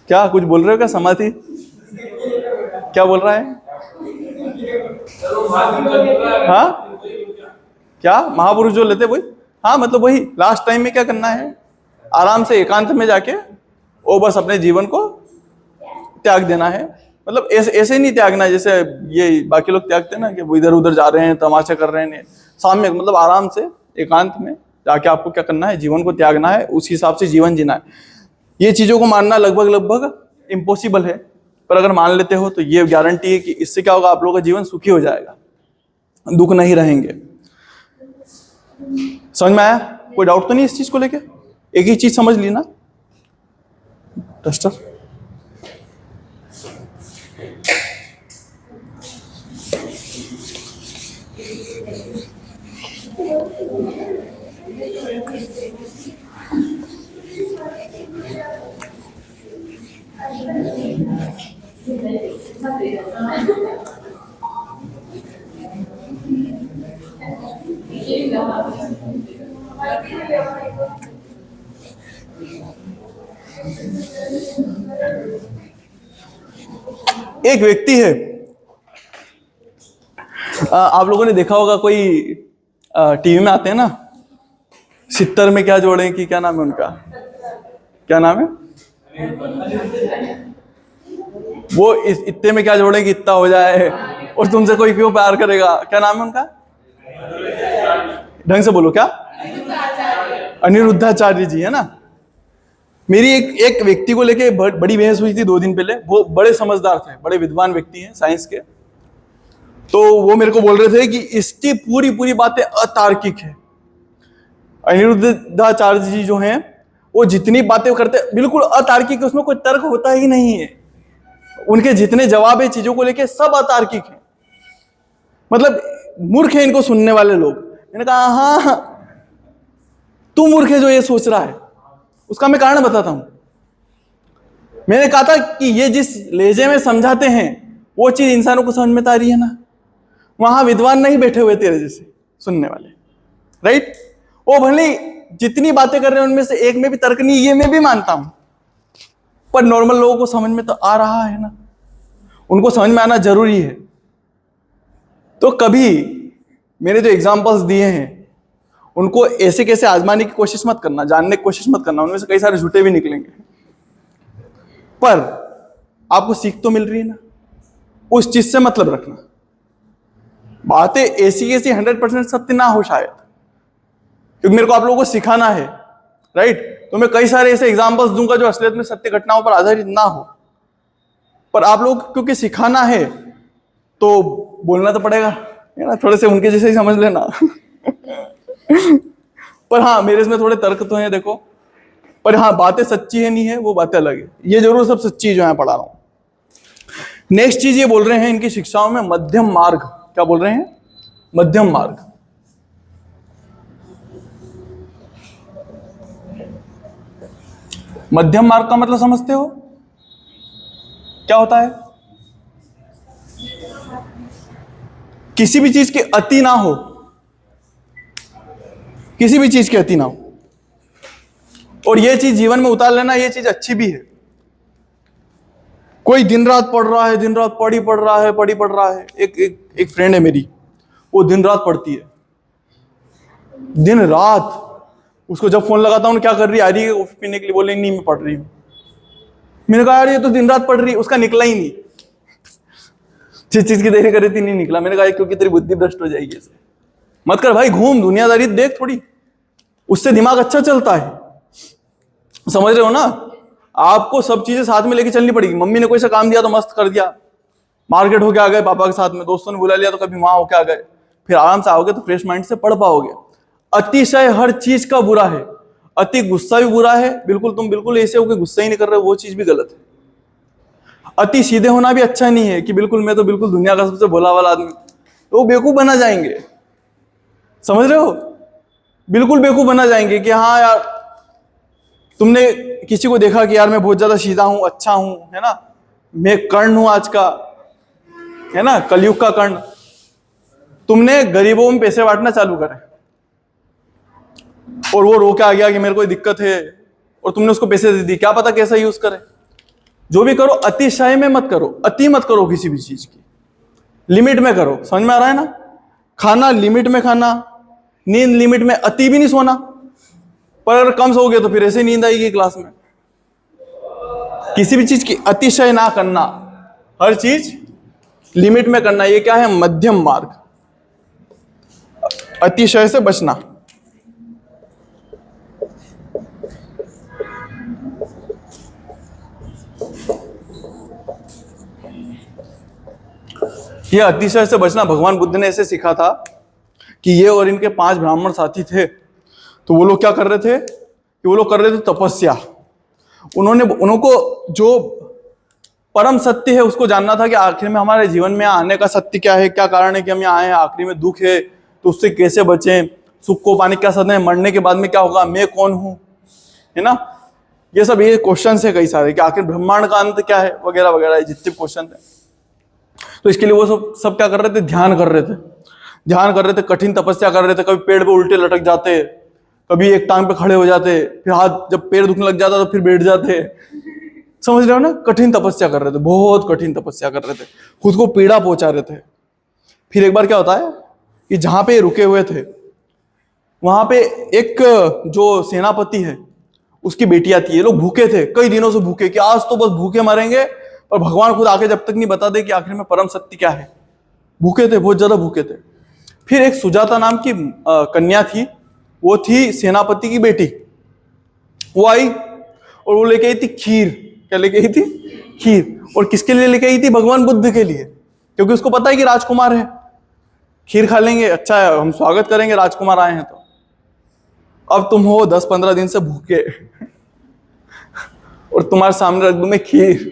A: क्या कुछ बोल रहे हो क्या? समाधि क्या बोल रहा है? हाँ, क्या महापुरुष जो लेते वही? हाँ, मतलब वही लास्ट टाइम में क्या करना है, आराम से एकांत में जाके वो बस अपने जीवन को त्याग देना है। मतलब ऐसे नहीं त्यागना जैसे ये बाकी लोग त्यागते हैं ना, कि वो इधर उधर जा रहे हैं, तमाशा कर रहे हैं। साम्य मतलब आराम से एकांत में जाके आपको क्या करना है, जीवन को त्यागना है, उस हिसाब से जीवन जीना है। ये चीजों को मानना लगभग इम्पॉसिबल है, पर अगर मान लेते हो तो ये गारंटी है कि इससे क्या होगा, आप लोगों का जीवन सुखी हो जाएगा, दुख नहीं रहेंगे। समझ में आया? कोई डाउट तो नहीं इस चीज को लेके? एक ही चीज समझ ली ना डस्टर? एक व्यक्ति है, आप लोगों ने देखा होगा, कोई टीवी में आते हैं ना, 70 में क्या जोड़ें कि क्या नाम है उनका, क्या नाम है वो, इतने में क्या जोड़ें कि इतना हो जाए, और तुमसे कोई क्यों प्यार करेगा, क्या नाम है उनका? ढंग से बोलो। क्या? अनिरुद्धाचार्य जी है ना। मेरी एक व्यक्ति को लेके बड़ी बहस हुई थी 2 दिन पहले। वो बड़े समझदार थे, बड़े विद्वान व्यक्ति हैं साइंस के। तो वो मेरे को बोल रहे थे कि इसकी पूरी बातें अतार्किक है। अनिरुद्धाचार्य जी जो हैं वो जितनी बातें करते बिल्कुल अतार्किक है, उसमें कोई तर्क होता ही नहीं है। उनके जितने जवाब है चीजों को लेके सब अतार्किक है, मतलब मूर्ख है इनको सुनने वाले लोग। मैंने कहा हाँ, तू मूर्ख है जो ये सोच रहा है। उसका मैं कारण बताता हूं। मैंने कहा था कि ये जिस लहजे में समझाते हैं वो चीज इंसानों को समझ में तो आ रही है ना। वहां विद्वान नहीं बैठे हुए तेरे जैसे सुनने वाले, राइट? वो भले जितनी बातें कर रहे हैं उनमें से एक में भी तर्क नहीं, ये मैं भी मानता हूं, पर नॉर्मल लोगों को समझ में तो आ रहा है ना, उनको समझ में आना जरूरी है। तो कभी मैंने जो एग्जांपल्स दिए हैं उनको ऐसे कैसे आजमाने की कोशिश मत करना, जानने की कोशिश मत करना, उनमें से कई सारे झूठे भी निकलेंगे, पर आपको सीख तो मिल रही है ना, उस चीज से मतलब रखना। बातें ऐसी 100% सत्य ना हो शायद, क्योंकि मेरे को आप लोगों को सिखाना है, राइट? तो मैं कई सारे ऐसे एग्जांपल्स दूंगा जो असलियत में सत्य घटनाओं पर आधारित ना हो, पर आप लोग क्योंकि सिखाना है तो बोलना तो पड़ेगा, है ना? थोड़े से उनके जैसे ही समझ लेना। पर हाँ, मेरे इसमें थोड़े तर्क तो हैं देखो, पर हाँ बातें सच्ची है नहीं है वो बातें अलग है। ये जरूर सब सच्ची जो है पढ़ा रहा हूं। नेक्स्ट चीज ये बोल रहे हैं इनकी शिक्षाओं में मध्यम मार्ग। क्या बोल रहे हैं? मध्यम मार्ग। मध्यम मार्ग का मतलब समझते हो क्या होता है? किसी भी चीज की अति ना हो, किसी भी चीज की अति ना हो, और ये चीज जीवन में उतार लेना, ये चीज अच्छी भी है। कोई दिन रात पढ़ रहा है, दिन रात पढ़ रहा है। एक फ्रेंड है मेरी, वो दिन रात पढ़ती है, दिन रात। उसको जब फोन लगाता हूँ क्या कर रही है, आ रही है कॉफी पीने के लिए, बोले नहीं मैं पढ़ रही हूँ। मैंने कहा यार ये तो दिन रात पढ़ रही है। उसका निकला ही नहीं, जिस चीज की देरी कर रही थी नहीं निकला। मैंने कहा क्योंकि तेरी बुद्धि भ्रष्ट हो जाएगी, ऐसे मत कर भाई, घूम दुनियादारी देख थोड़ी, उससे दिमाग अच्छा चलता है। समझ रहे हो ना? आपको सब चीजें साथ में लेके चलनी पड़ेगी। मम्मी ने कोई सा काम दिया तो मस्त कर दिया, मार्केट होके आ गए पापा के साथ में, दोस्तों ने बुला लिया तो कभी वहां होके आ गए, फिर आराम से आओगे तो फ्रेश माइंड से पढ़ पाओगे। अतिशय हर चीज का बुरा है, अति गुस्सा भी बुरा है। बिल्कुल तुम बिल्कुल ऐसे हो कि गुस्सा ही नहीं कर रहे, वो चीज भी गलत है। अति सीधे होना भी अच्छा नहीं है कि बिल्कुल मैं तो बिल्कुल दुनिया का सबसे भोला वाला आदमी, तो वो बेवकूफ बना जाएंगे। समझ रहे हो? बिल्कुल बेवकूफ बना जाएंगे कि हाँ यार, तुमने किसी को देखा कि यार मैं बहुत ज्यादा सीधा हूं, अच्छा हूं, है ना, मैं कर्ण हूं आज का, है ना, कलयुग का कर्ण। तुमने गरीबों में पैसे बांटना चालू करे और वो रो के आ गया कि मेरे को दिक्कत है, और तुमने उसको पैसे दे दी, क्या पता कैसा यूज करे। जो भी करो अतिशय में मत करो, अति मत करो किसी भी चीज की, लिमिट में करो। समझ में आ रहा है ना? खाना लिमिट में खाना, नींद लिमिट में, अति भी नहीं सोना। पर अगर कम सोओगे तो फिर ऐसे नींद आएगी क्लास में। किसी भी चीज की अतिशय ना करना, हर चीज लिमिट में करना, ये क्या है? मध्यम मार्ग, अतिशय से बचना। ये अतिशय से बचना भगवान बुद्ध ने ऐसे सीखा था कि ये और इनके 5 ब्राह्मण साथी थे, तो वो लोग क्या कर रहे थे कि वो लोग कर रहे थे तपस्या। उनको जो परम सत्य है उसको जानना था कि आखिर में हमारे जीवन में आने का सत्य क्या है, क्या कारण है कि हम यहाँ आए हैं, आखिरी में दुख है तो उससे कैसे बचें, सुख को पाने क्या सत्य है, मरने के बाद में क्या होगा, मैं कौन हूं, है ना। ये सब ये क्वेश्चन है कई सारे कि आखिर ब्रह्मांड का अंत क्या है, वगैरह वगैरह, जितने क्वेश्चन थे। तो इसके लिए वो सब क्या कर रहे थे? ध्यान कर रहे थे, कठिन तपस्या कर रहे थे। कभी पेड़ पे उल्टे लटक जाते, कभी एक टांग पे खड़े हो जाते, फिर हाथ जब पैर दुखने लग जाता तो फिर बैठ जाते। समझ रहे हो ना? कठिन तपस्या कर रहे थे, बहुत कठिन तपस्या कर रहे थे, खुद को पीड़ा पहुंचा रहे थे। फिर एक बार क्या होता है कि जहां पे रुके हुए थे वहां पे एक जो सेनापति है उसकी बेटी आती है। ये लोग भूखे थे, कई दिनों से भूखे, कि आज तो बस भूखे मरेंगे, और भगवान खुद आके जब तक नहीं बता दे कि आखिर में परम सत्य क्या है। भूखे थे, बहुत ज्यादा भूखे थे। फिर एक सुजाता नाम की कन्या थी, वो थी सेनापति की बेटी। वो आई और वो लेके आई थी खीर। क्या लेके आई थी? खीर। और किसके लिए लेके आई थी? भगवान बुद्ध के लिए, क्योंकि उसको पता है कि राजकुमार है, खीर खा लेंगे, अच्छा है, हम स्वागत करेंगे, राजकुमार आए हैं तो। अब तुम हो 10-15 दिन से भूखे और तुम्हारे सामने रख दूं मैं खीर,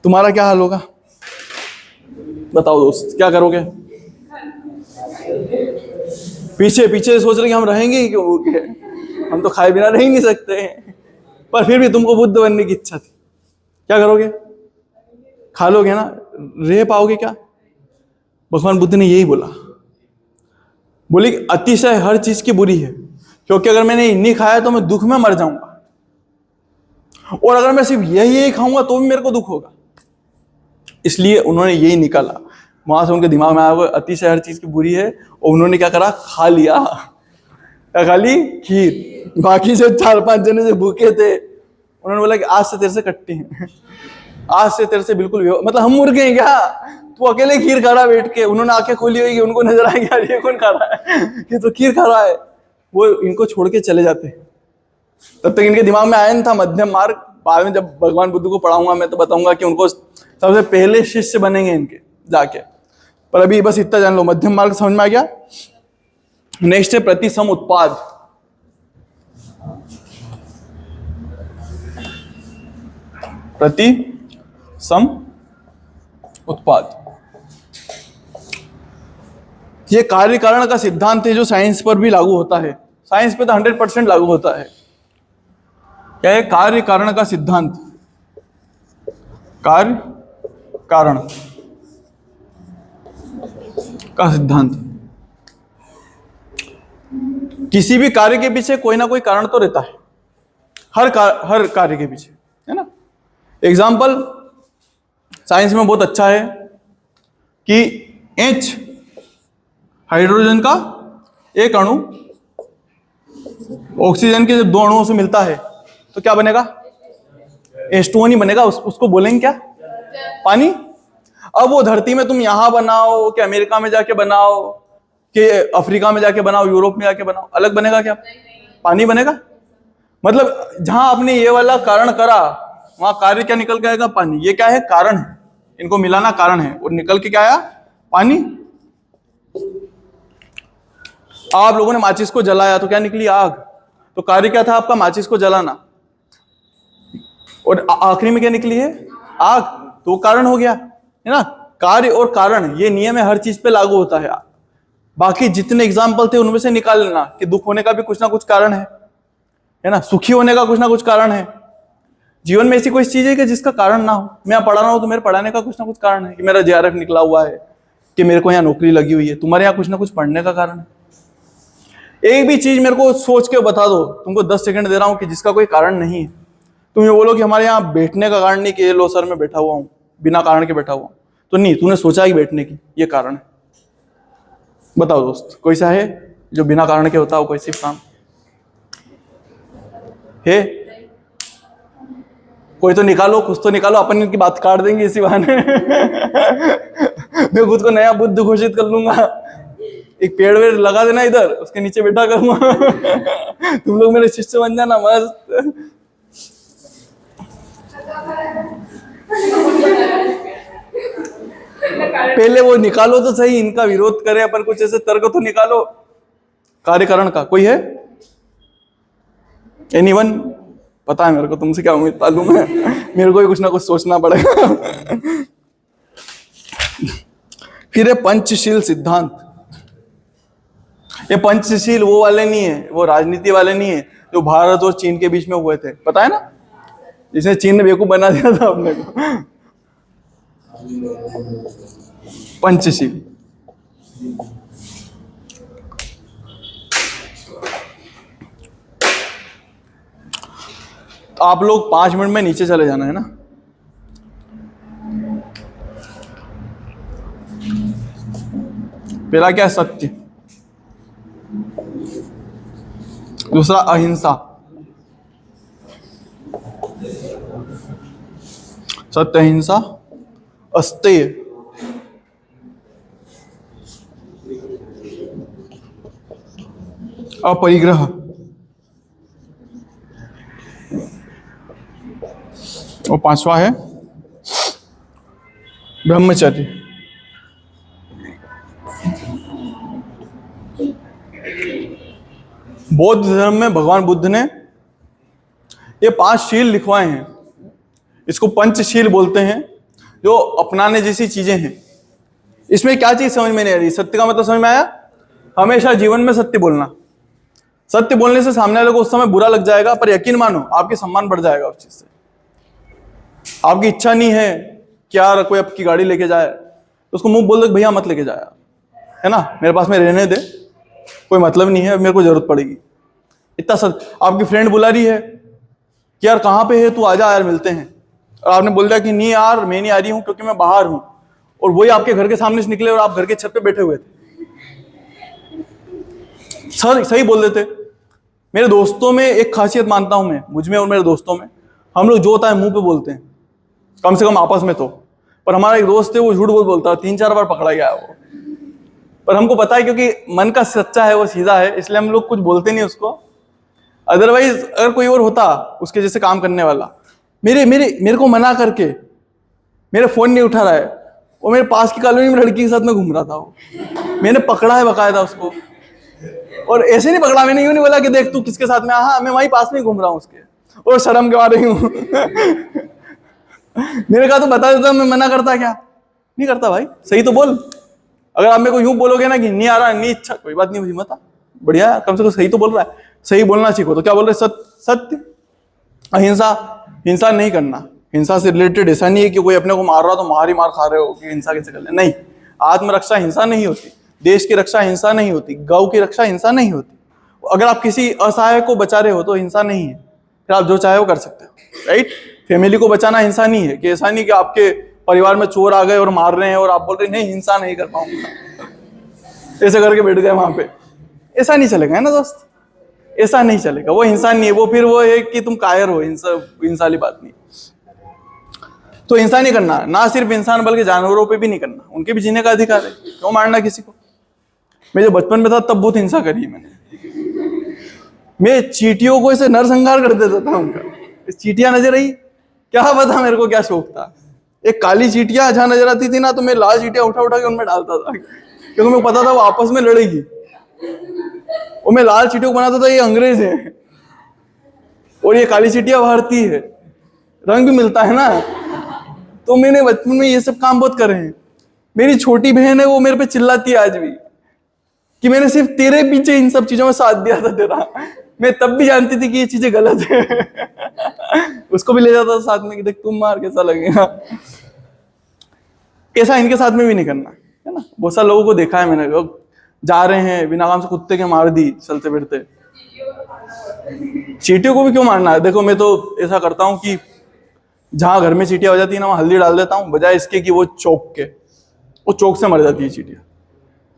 A: तुम्हारा क्या हाल होगा? बताओ दोस्त, क्या करोगे? पीछे पीछे सोच रहे कि हम रहेंगे ही क्यों भूखे, हम तो खाए बिना रह ही नहीं सकते हैं। पर फिर भी तुमको बुद्ध बनने की इच्छा थी, क्या करोगे? खा लोगे ना? रह पाओगे क्या? भगवान बुद्ध ने यही बोला, बोली कि अतिशय हर चीज की बुरी है, क्योंकि अगर मैंने नहीं खाया तो मैं दुख में मर जाऊंगा, और अगर मैं सिर्फ यही खाऊंगा तो भी मेरे को दुख होगा। इसलिए उन्होंने यही निकाला, वहां से उनके दिमाग में आया वो अतिशय हर चीज की बुरी है, और उन्होंने क्या करा? खा लिया। क्या खा ली? खीर। बाकी जो 4-5 जने जो भूखे थे उन्होंने बोला कि आज से तेरे से कट्टी हैं, आज से तेरे से बिल्कुल मतलब हम मुर्गे हैं क्या? तू अकेले खीर खा रहा बैठ के। उन्होंने आंखें खोली हुई, उनको नजर आया यार ये कौन खा रहा है, ये तो खीर खा रहा है। वो इनको छोड़ के चले जाते। तब तक इनके दिमाग में आया नहीं था मध्यम मार्ग। बाद में जब भगवान बुद्ध को पढ़ाऊंगा मैं तो बताऊंगा कि उनको सबसे पहले शिष्य बनेंगे इनके जाके। पर अभी बस इतना जान लो, मध्यम मार्ग समझ में आ गया। नेक्स्ट है प्रतिसम उत्पाद। प्रतिसम उत्पाद ये कार्य कारण का सिद्धांत है जो साइंस पर भी लागू होता है। साइंस पे तो 100% लागू होता है। क्या है? कार्य कारण का सिद्धांत। कार्य कारण का सिद्धांत। किसी भी कार्य के पीछे कोई ना कोई कारण तो रहता है, हर कार्य के पीछे, है ना। एग्जाम्पल साइंस में बहुत अच्छा है कि H हाइड्रोजन का एक अणु ऑक्सीजन के जब दो अणुओं से मिलता है तो क्या बनेगा? H2O नहीं बनेगा, उसको बोलेंगे क्या? पानी। अब वो धरती में तुम यहां बनाओ कि अमेरिका में जाके बनाओ कि अफ्रीका में जाके बनाओ, यूरोप में जाके बनाओ, अलग बनेगा क्या? पानी बनेगा। मतलब जहां आपने ये वाला कारण करा वहां कार्य क्या निकल के आएगा? पानी। ये क्या है? कारण है, इनको मिलाना कारण है, और निकल के क्या आया? पानी। आप लोगों ने माचिस को जलाया तो क्या निकली? आग। तो कार्य क्या था आपका? माचिस को जलाना, और आखिरी में क्या निकली है? आग। तो कारण हो गया, है ना। कार्य और कारण ये नियम है, हर चीज पे लागू होता है। बाकी जितने एग्जाम्पल थे उनमें से निकाल लेना कि दुख होने का भी कुछ ना कुछ कारण है ना, सुखी होने का कुछ ना कुछ कारण है। जीवन में ऐसी कोई चीज है कि जिसका कारण ना हो? मैं पढ़ा रहा हूं तो मेरे पढ़ाने का कुछ ना कुछ कारण है, कि मेरा JRF निकला हुआ है, कि मेरे को यहाँ नौकरी लगी हुई है। तुम्हारे यहाँ कुछ ना कुछ पढ़ने का कारण है। एक भी चीज मेरे को सोच के बता दो, तुमको 10 सेकंड दे रहा हूं, कि जिसका कोई कारण नहीं है। तुम ये बोलो कि हमारे यहाँ बैठने का कारण नहीं, कि ये लो सर मैं बैठा हुआ हूँ, बिना कारण के बैठा हुआ हूँ, तो नहीं, तूने सोचा कि बैठने की ये कारण है। बताओ दोस्त, कोई सा है जो बिना कारण के होता हो कोई सी काम है? कोई तो निकालो, कुछ तो निकालो, अपन इनकी बात काट देंगे इसी बहाने। मैं खुद को नया बुद्ध घोषित कर लूंगा, एक पेड़ वेड़ लगा देना इधर, उसके नीचे बैठा करूंगा। तुम लोग मेरे शिष्य बन जाना मस्त। पहले वो निकालो तो सही, इनका विरोध करें अपन, कुछ ऐसे तर्क तो निकालो कार्य कारण का। कोई है? एनीवन? पता है मेरे को, तुमसे क्या उम्मीद पालूं मैं? मेरे को भी कुछ ना कुछ सोचना पड़ेगा। फिर है पंचशील सिद्धांत। ये पंचशील वो वाले नहीं है, वो राजनीति वाले नहीं है जो भारत और चीन के बीच में हुए थे, पता है ना, जिसने चीन ने बेवकूफ बना दिया था अपने को। पंचशील। तो आप लोग 5 मिनट में नीचे चले जाना, है ना। पहला क्या है? सत्य। दूसरा अहिंसा। सत्य, अहिंसा, अस्तेय, अपरिग्रह, और 5वां है ब्रह्मचर्य। बौद्ध धर्म में भगवान बुद्ध ने ये 5 शील लिखवाए हैं। इसको पंचशील बोलते हैं, जो अपनाने जैसी चीजें हैं। इसमें क्या चीज समझ में नहीं आ रही? सत्य का मतलब समझ में आया? हमेशा जीवन में सत्य बोलना। सत्य बोलने से सामने वाले को उस समय बुरा लग जाएगा, पर यकीन मानो आपके सम्मान बढ़ जाएगा उस चीज से। आपकी इच्छा नहीं है कि यार कोई आपकी गाड़ी लेके जाए, तो उसको मुंह बोल दो भैया मत लेके जाए, है ना, मेरे पास में रहने दे, कोई मतलब नहीं है, मेरे को जरूरत पड़ेगी। इतना सच। आपकी फ्रेंड बुला रही है कि यार कहाँ पे है तू, आजा यार मिलते हैं, और आपने बोल दिया कि नहीं यार मैं नहीं आ रही हूँ क्योंकि मैं बाहर हूँ, और वही आपके घर के सामने से निकले और आप घर के छत पे बैठे हुए थे। सर सही बोल देते। मेरे दोस्तों में एक खासियत मानता हूं मैं, मुझ में और मेरे दोस्तों में, हम लोग जो होता है मुंह पे बोलते हैं, कम से कम आपस में तो। पर हमारा एक दोस्त है वो झूठ बहुत बोलता है, 3-4 बार पकड़ा गया है वो। पर हमको पता है क्योंकि मन का सच्चा है, वो सीधा है, इसलिए हम लोग कुछ बोलते नहीं उसको। अदरवाइज अगर कोई और होता उसके जैसे काम करने वाला, मेरे को मना करके मेरे फोन नहीं उठा रहा है, वो मेरे पास की कॉलोनी में लड़की के साथ में घूम रहा था, वो मैंने पकड़ा है बकायदा उसको। और ऐसे नहीं पकड़ा मैंने, यूं नहीं बोला कि देख तू किसके साथ में, हाँ मैं वहीं पास में घूम रहा हूँ उसके, और शर्म के मारे हूँ। मेरे कहा तो बता देता, मैं मना करता क्या? नहीं करता भाई, सही तो बोल, अगर आप मेरे को यूं बोलोगे ना कि नहीं आ रहा, नहीं इच्छा, कोई बात नहीं, मुझे मत, बढ़िया, कम से कम सही तो बोल रहा है, सही बोलना सीखो। तो क्या बोल रहे, सत्य, अहिंसा, हिंसा नहीं करना। हिंसा से रिलेटेड ऐसा नहीं है कि कोई अपने को मार रहा तो मार ही मार खा रहे हो कि हिंसा कैसे कर ले, नहीं। आत्मरक्षा हिंसा नहीं होती, देश की रक्षा हिंसा नहीं होती, गौ की रक्षा हिंसा नहीं होती। अगर आप किसी असहाय को बचा रहे हो तो हिंसा नहीं है, फिर आप जो चाहे वो कर सकते हो, राइट। फैमिली को बचाना हिंसा नहीं है, कि ऐसा नहीं कि आपके परिवार में चोर आ गए और मार रहे हैं और आप बोल रहे नहीं हिंसा नहीं कर पाऊंगा, ऐसे करके बैठ गए वहां पे, ऐसा नहीं चलेगा, है ना दोस्त, ऐसा नहीं चलेगा, वो हिंसा नहीं है, वो फिर वो है कि तुम कायर हो, हिंसा वाली बात नहीं। तो हिंसा नहीं करना, ना सिर्फ इंसान बल्कि जानवरों पे भी नहीं करना, उनके भी जीने का अधिकार है, क्यों मारना किसी को। मैं जब बचपन में था तब बहुत हिंसा करी है मैंने, मैं चींटियों को ऐसे नरसंहार कर देता था उनका। चींटियां नजर आई, क्या पता मेरे को क्या शौक था, एक काली चींटियां जहां नजर आती थी ना तो मैं लाल चींटियां उठा उठा के उनमें डालता था, क्योंकि मेरे को पता था वो आपस में लड़ेगी, और मैं लाल चींटियों को बनाता था ये अंग्रेज है और ये काली चींटियां भारतीय है, रंग भी मिलता है ना। तो मैंने बचपन में ये सब काम बहुत करे हैं। मेरी छोटी बहन है, वो मेरे पे चिल्लाती है आज भी कि मैंने सिर्फ तेरे पीछे इन सब चीजों में साथ दिया था तेरा, मैं तब भी जानती थी कि ये चीजें गलत है उसको भी ले जाता था साथ में कि देख तुम मार कैसा लगेगा। ऐसा इनके साथ में भी नहीं करना, है ना। बहुत सारे लोगों को देखा है मैंने, लोग जा रहे हैं बिना काम से कुत्ते के मार दी चलते फिरते। चींटियों को भी क्यों मारना है। देखो मैं तो ऐसा करता हूँ कि जहां घर में चींटियां हो जाती है ना, वहां हल्दी डाल देता हूँ, बजाय इसके कि वो चौक से मर जाती है चींटियां।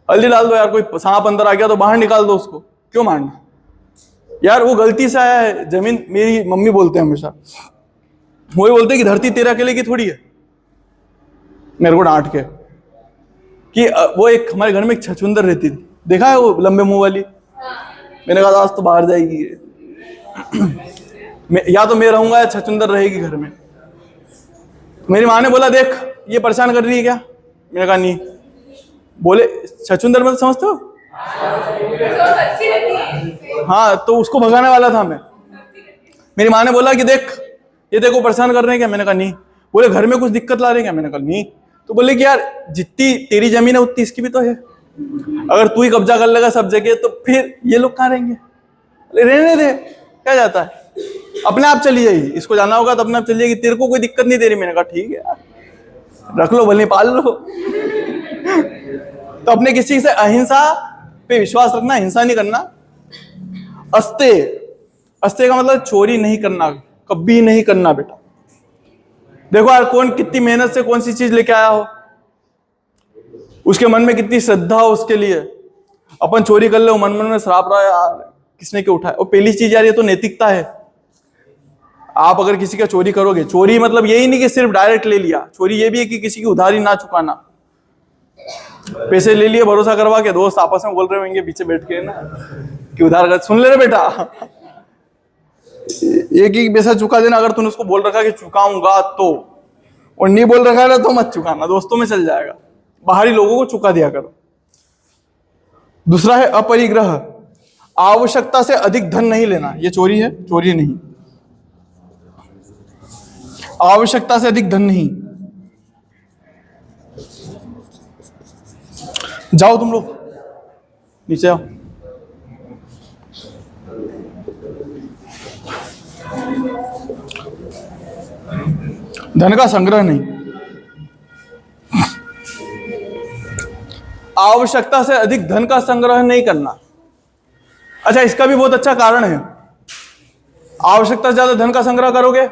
A: हल्दी डाल दो यार, कोई सांप अंदर आ गया तो बाहर निकाल दो उसको, क्यों मारना यार, वो गलती से आया है। जमीन, मेरी मम्मी बोलते हैं हमेशा, वही बोलते हैं कि धरती तेरे अकेले की थोड़ी है, मेरे को डांट के कि वो एक हमारे घर में एक छछूंदर रहती थी, देखा है वो लंबे मुंह वाली। मैंने कहा आज तो बाहर जाएगी या तो मैं रहूंगा या छछूंदर रहेगी घर में। मेरी माँ ने बोला देख ये परेशान कर रही है क्या, मैंने कहा नहीं। बोले छछूंदर मतलब समझते हो, हाँ, तो उसको भगाने वाला था मैं। मेरी माँ ने बोला कि देख ये देखो परेशान कर रहे हैं क्या, मैंने कहा नहीं। बोले घर में कुछ दिक्कत ला रहे हैं क्या, मैंने कहा नहीं। तो बोले कि यार जितनी तेरी जमीन है उतनी इसकी भी तो है, अगर तू ही कब्जा कर लेगा सब जगह तो फिर ये लोग कहाँ रहेंगे। रहने दे, क्या जाता है, अपने आप चली जाएगी, इसको जाना होगा तो अपने आप चली जाएगी, तेरे को कोई दिक्कत नहीं दे रही। मैंने कहा ठीक है यार, रख लो भले पाल लो तो अपने किसी से अहिंसा पे विश्वास रखना, हिंसा नहीं करना। अस्ते का मतलब चोरी नहीं करना, कभी नहीं करना बेटा। देखो यार कौन कितनी मेहनत से कौन सी चीज लेके आया हो, उसके मन में कितनी श्रद्धा हो उसके लिए, अपन चोरी कर ले, मन मन में श्राप रहा है यार किसने क्यों उठाया। और पहली चीज यार ये तो नैतिकता है। आप अगर किसी का चोरी करोगे, चोरी मतलब यही नहीं कि सिर्फ डायरेक्ट ले लिया, चोरी ये भी है कि किसी की उधारी ना चुकाना। पैसे ले लिए भरोसा करवा के, दोस्त आपस में बोल रहे होंगे पीछे बैठ के ना कि उधार कर, सुन ले रे बेटा एक ही पैसा चुका देना, अगर तूने उसको बोल रखा कि चुकाऊंगा तो, और नहीं बोल रखा है तो मत चुकाना, दोस्तों में चल जाएगा। बाहरी लोगों को चुका दिया करो। दूसरा है अपरिग्रह, आवश्यकता से अधिक धन नहीं लेना। ये चोरी है, चोरी नहीं, आवश्यकता से अधिक धन नहीं। जाओ तुम लोग नीचे आओ। धन का संग्रह नहीं, आवश्यकता से अधिक धन का संग्रह नहीं करना। अच्छा इसका भी बहुत अच्छा कारण है। आवश्यकता से ज्यादा धन का संग्रह करोगे,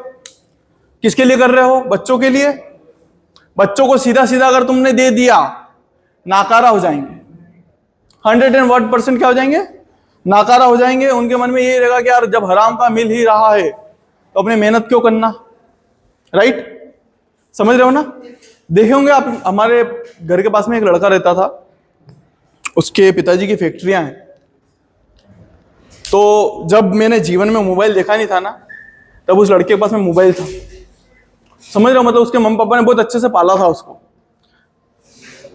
A: किसके लिए कर रहे हो, बच्चों के लिए। बच्चों को सीधा सीधा अगर तुमने दे दिया, नाकारा हो जाएंगे, 101% क्या हो जाएंगे, नाकारा हो जाएंगे। उनके मन में ये रहेगा कि यार जब हराम का मिल ही रहा है तो अपने मेहनत क्यों करना, राइट। समझ रहे हो ना। देखे होंगे आप, हमारे घर के पास में एक लड़का रहता था, उसके पिताजी की फैक्ट्रियां हैं। तो जब मैंने जीवन में मोबाइल देखा नहीं था ना, तब उस लड़के के पास में मोबाइल था। समझ रहे हो, मतलब उसके मम्मी पापा ने बहुत अच्छे से पाला था उसको।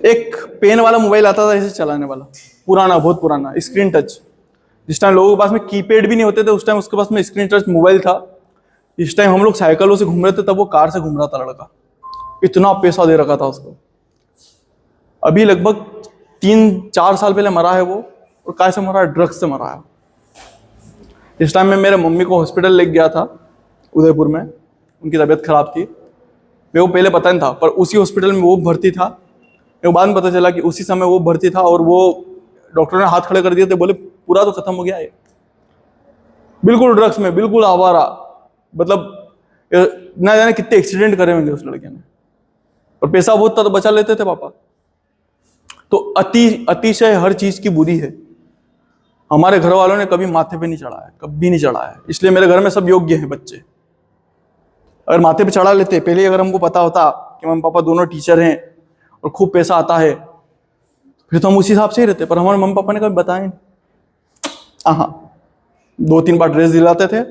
A: एक पेन वाला मोबाइल आता था ऐसे चलाने वाला, पुराना, बहुत पुराना, स्क्रीन टच। जिस टाइम लोगों के पास में कीपैड भी नहीं होते थे, उस टाइम उसके पास में स्क्रीन टच मोबाइल था। इस टाइम हम लोग साइकिलों से घूम रहे थे, तब वो कार से घूम रहा था लड़का। इतना पैसा दे रखा था उसको। अभी लगभग 3-4 साल पहले मरा है वो, और काय से मरा है? ड्रग्स से मरा है। इस टाइम में मेरे मम्मी को हॉस्पिटल ले गया था उदयपुर में, उनकी तबीयत खराब थी। मेरे को पहले पता नहीं था, पर उसी हॉस्पिटल में वो भर्ती था। मेरे को बाद में पता चला कि उसी समय वो भर्ती था, और वो डॉक्टर ने हाथ खड़े कर दिए थे, बोले पूरा तो खत्म हो गया है, बिल्कुल ड्रग्स में, बिल्कुल आवारा। मतलब ना जाने कितने एक्सीडेंट करे होंगे उस लड़के ने, और पैसा बहुत था तो बचा लेते थे पापा। तो अतिशय हर चीज की बुरी है। हमारे घर वालों ने कभी माथे पे नहीं चढ़ाया, कभी नहीं चढ़ाया। इसलिए मेरे घर में सब योग्य हैं बच्चे। अगर माथे पे चढ़ा लेते पहले, अगर हमको पता होता कि मम्मी पापा दोनों टीचर हैं और खूब पैसा आता है, फिर तो हम उसी हिसाब से ही रहते। पर हमारे मम्मी पापा ने कभी बताया नहीं। हाँ, 2-3 बार ड्रेस दिलाते थे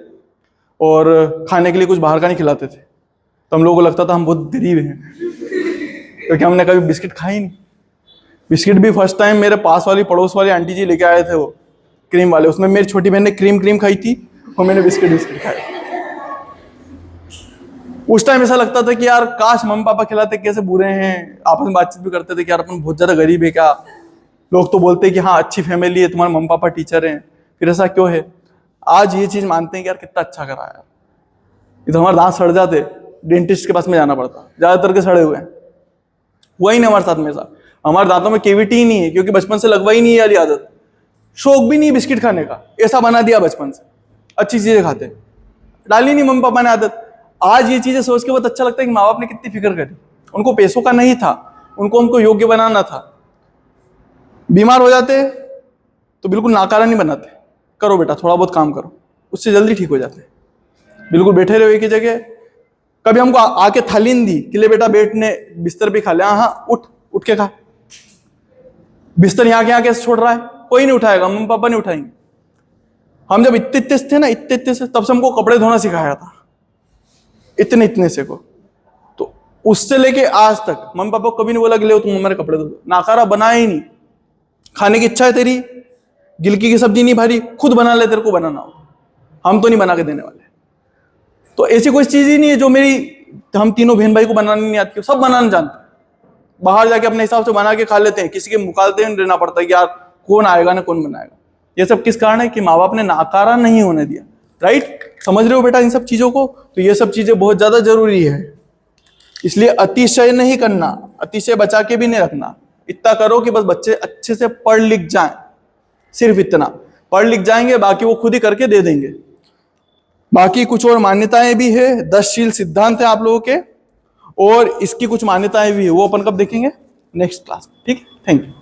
A: और खाने के लिए कुछ बाहर का नहीं खिलाते थे, तो हम लोगों को लगता था हम बहुत गरीब हैं, क्योंकि हमने कभी बिस्किट खाई नहीं। बिस्किट भी फर्स्ट टाइम मेरे पास वाली पड़ोस वाली आंटी जी लेके आए थे, वो क्रीम वाले। उसमें मेरी छोटी बहन ने क्रीम खाई थी और मैंने बिस्किट खाए। उस टाइम ऐसा लगता था कि यार काश मम्मी पापा खिलाते, कैसे बुरे हैं। आपस में बातचीत भी करते थे कि यार अपन बहुत ज्यादा गरीब है क्या। लोग तो बोलते हैं कि हाँ अच्छी फैमिली है, तुम्हारे मम्मी पापा टीचर हैं, फिर ऐसा क्यों है। आज ये चीज मानते हैं कि यार कितना अच्छा करा यार। ये तो हमारे दांत सड़ जाते, डेंटिस्ट के पास में जाना पड़ता, ज्यादातर के सड़े हुए हैं। हुआ ही नहीं हमारे साथ में ऐसा। हमारे दांतों में केविटी ही नहीं है, क्योंकि बचपन से लगवाई नहीं है वाली आदत। शौक भी नहीं बिस्किट खाने का, ऐसा बना दिया बचपन से। अच्छी चीजें खाते, डाली नहीं मम्मी पापा ने आदत। आज ये चीजें सोच के बहुत अच्छा लगता है कि माँ बाप ने कितनी फिक्र करी। उनको पैसों का नहीं था, उनको हमको योग्य बनाना था। बीमार हो जाते तो बिल्कुल नाकारा नहीं बनाते, करो बेटा थोड़ा बहुत काम करो, उससे जल्दी ठीक हो जाते। बिल्कुल बैठे रहो एक ही जगह। कभी हमको आके थाली नहीं दी कि ले बेटा बैठने बिस्तर पे खा ले। हाँ उठ के खा। बिस्तर यहाँ के यहाँ कैसे छोड़ रहा है, कोई नहीं उठाएगा, मम्मी पापा नहीं उठाएंगे। हम जब इतने थे ना, इतने से, तब से हमको कपड़े धोना सिखाया था, इतने से को। तो उससे लेके आज तक मम्मी पापा को कभी नहीं बोला कि ले तुम हमारे कपड़े धो। नाकारा बनाया ही नहीं। खाने की इच्छा है तेरी, गिलकी की सब्जी नहीं भारी, खुद बना ले, तेरे को बनाना हो, हम तो नहीं बना के देने वाले। तो ऐसी कोई चीज ही नहीं है जो हम तीनों बहन भाई को बनाने नहीं आती। सब बनाना जानते, बाहर जाके अपने हिसाब से बना के खा लेते हैं, किसी के मुकालते में रहना पड़ता है कि यार कौन आएगा ना कौन बनाएगा। ये सब किस कारण है कि माँ बाप ने नाकारा नहीं होने दिया। राइट, समझ रहे हो बेटा इन सब चीजों को। तो ये सब चीजें बहुत ज्यादा जरूरी है। इसलिए अतिशय नहीं करना, अतिशय बचा के भी नहीं रखना। इतना करो कि बस बच्चे अच्छे से पढ़ लिख जाएं, सिर्फ इतना पढ़ लिख जाएंगे, बाकी वो खुद ही करके दे देंगे। बाकी कुछ और मान्यताएं भी है, 10 शील सिद्धांत है आप लोगों के, और इसकी कुछ मान्यताएं भी है, वो अपन कब देखेंगे, नेक्स्ट क्लास। ठीक, थैंक यू।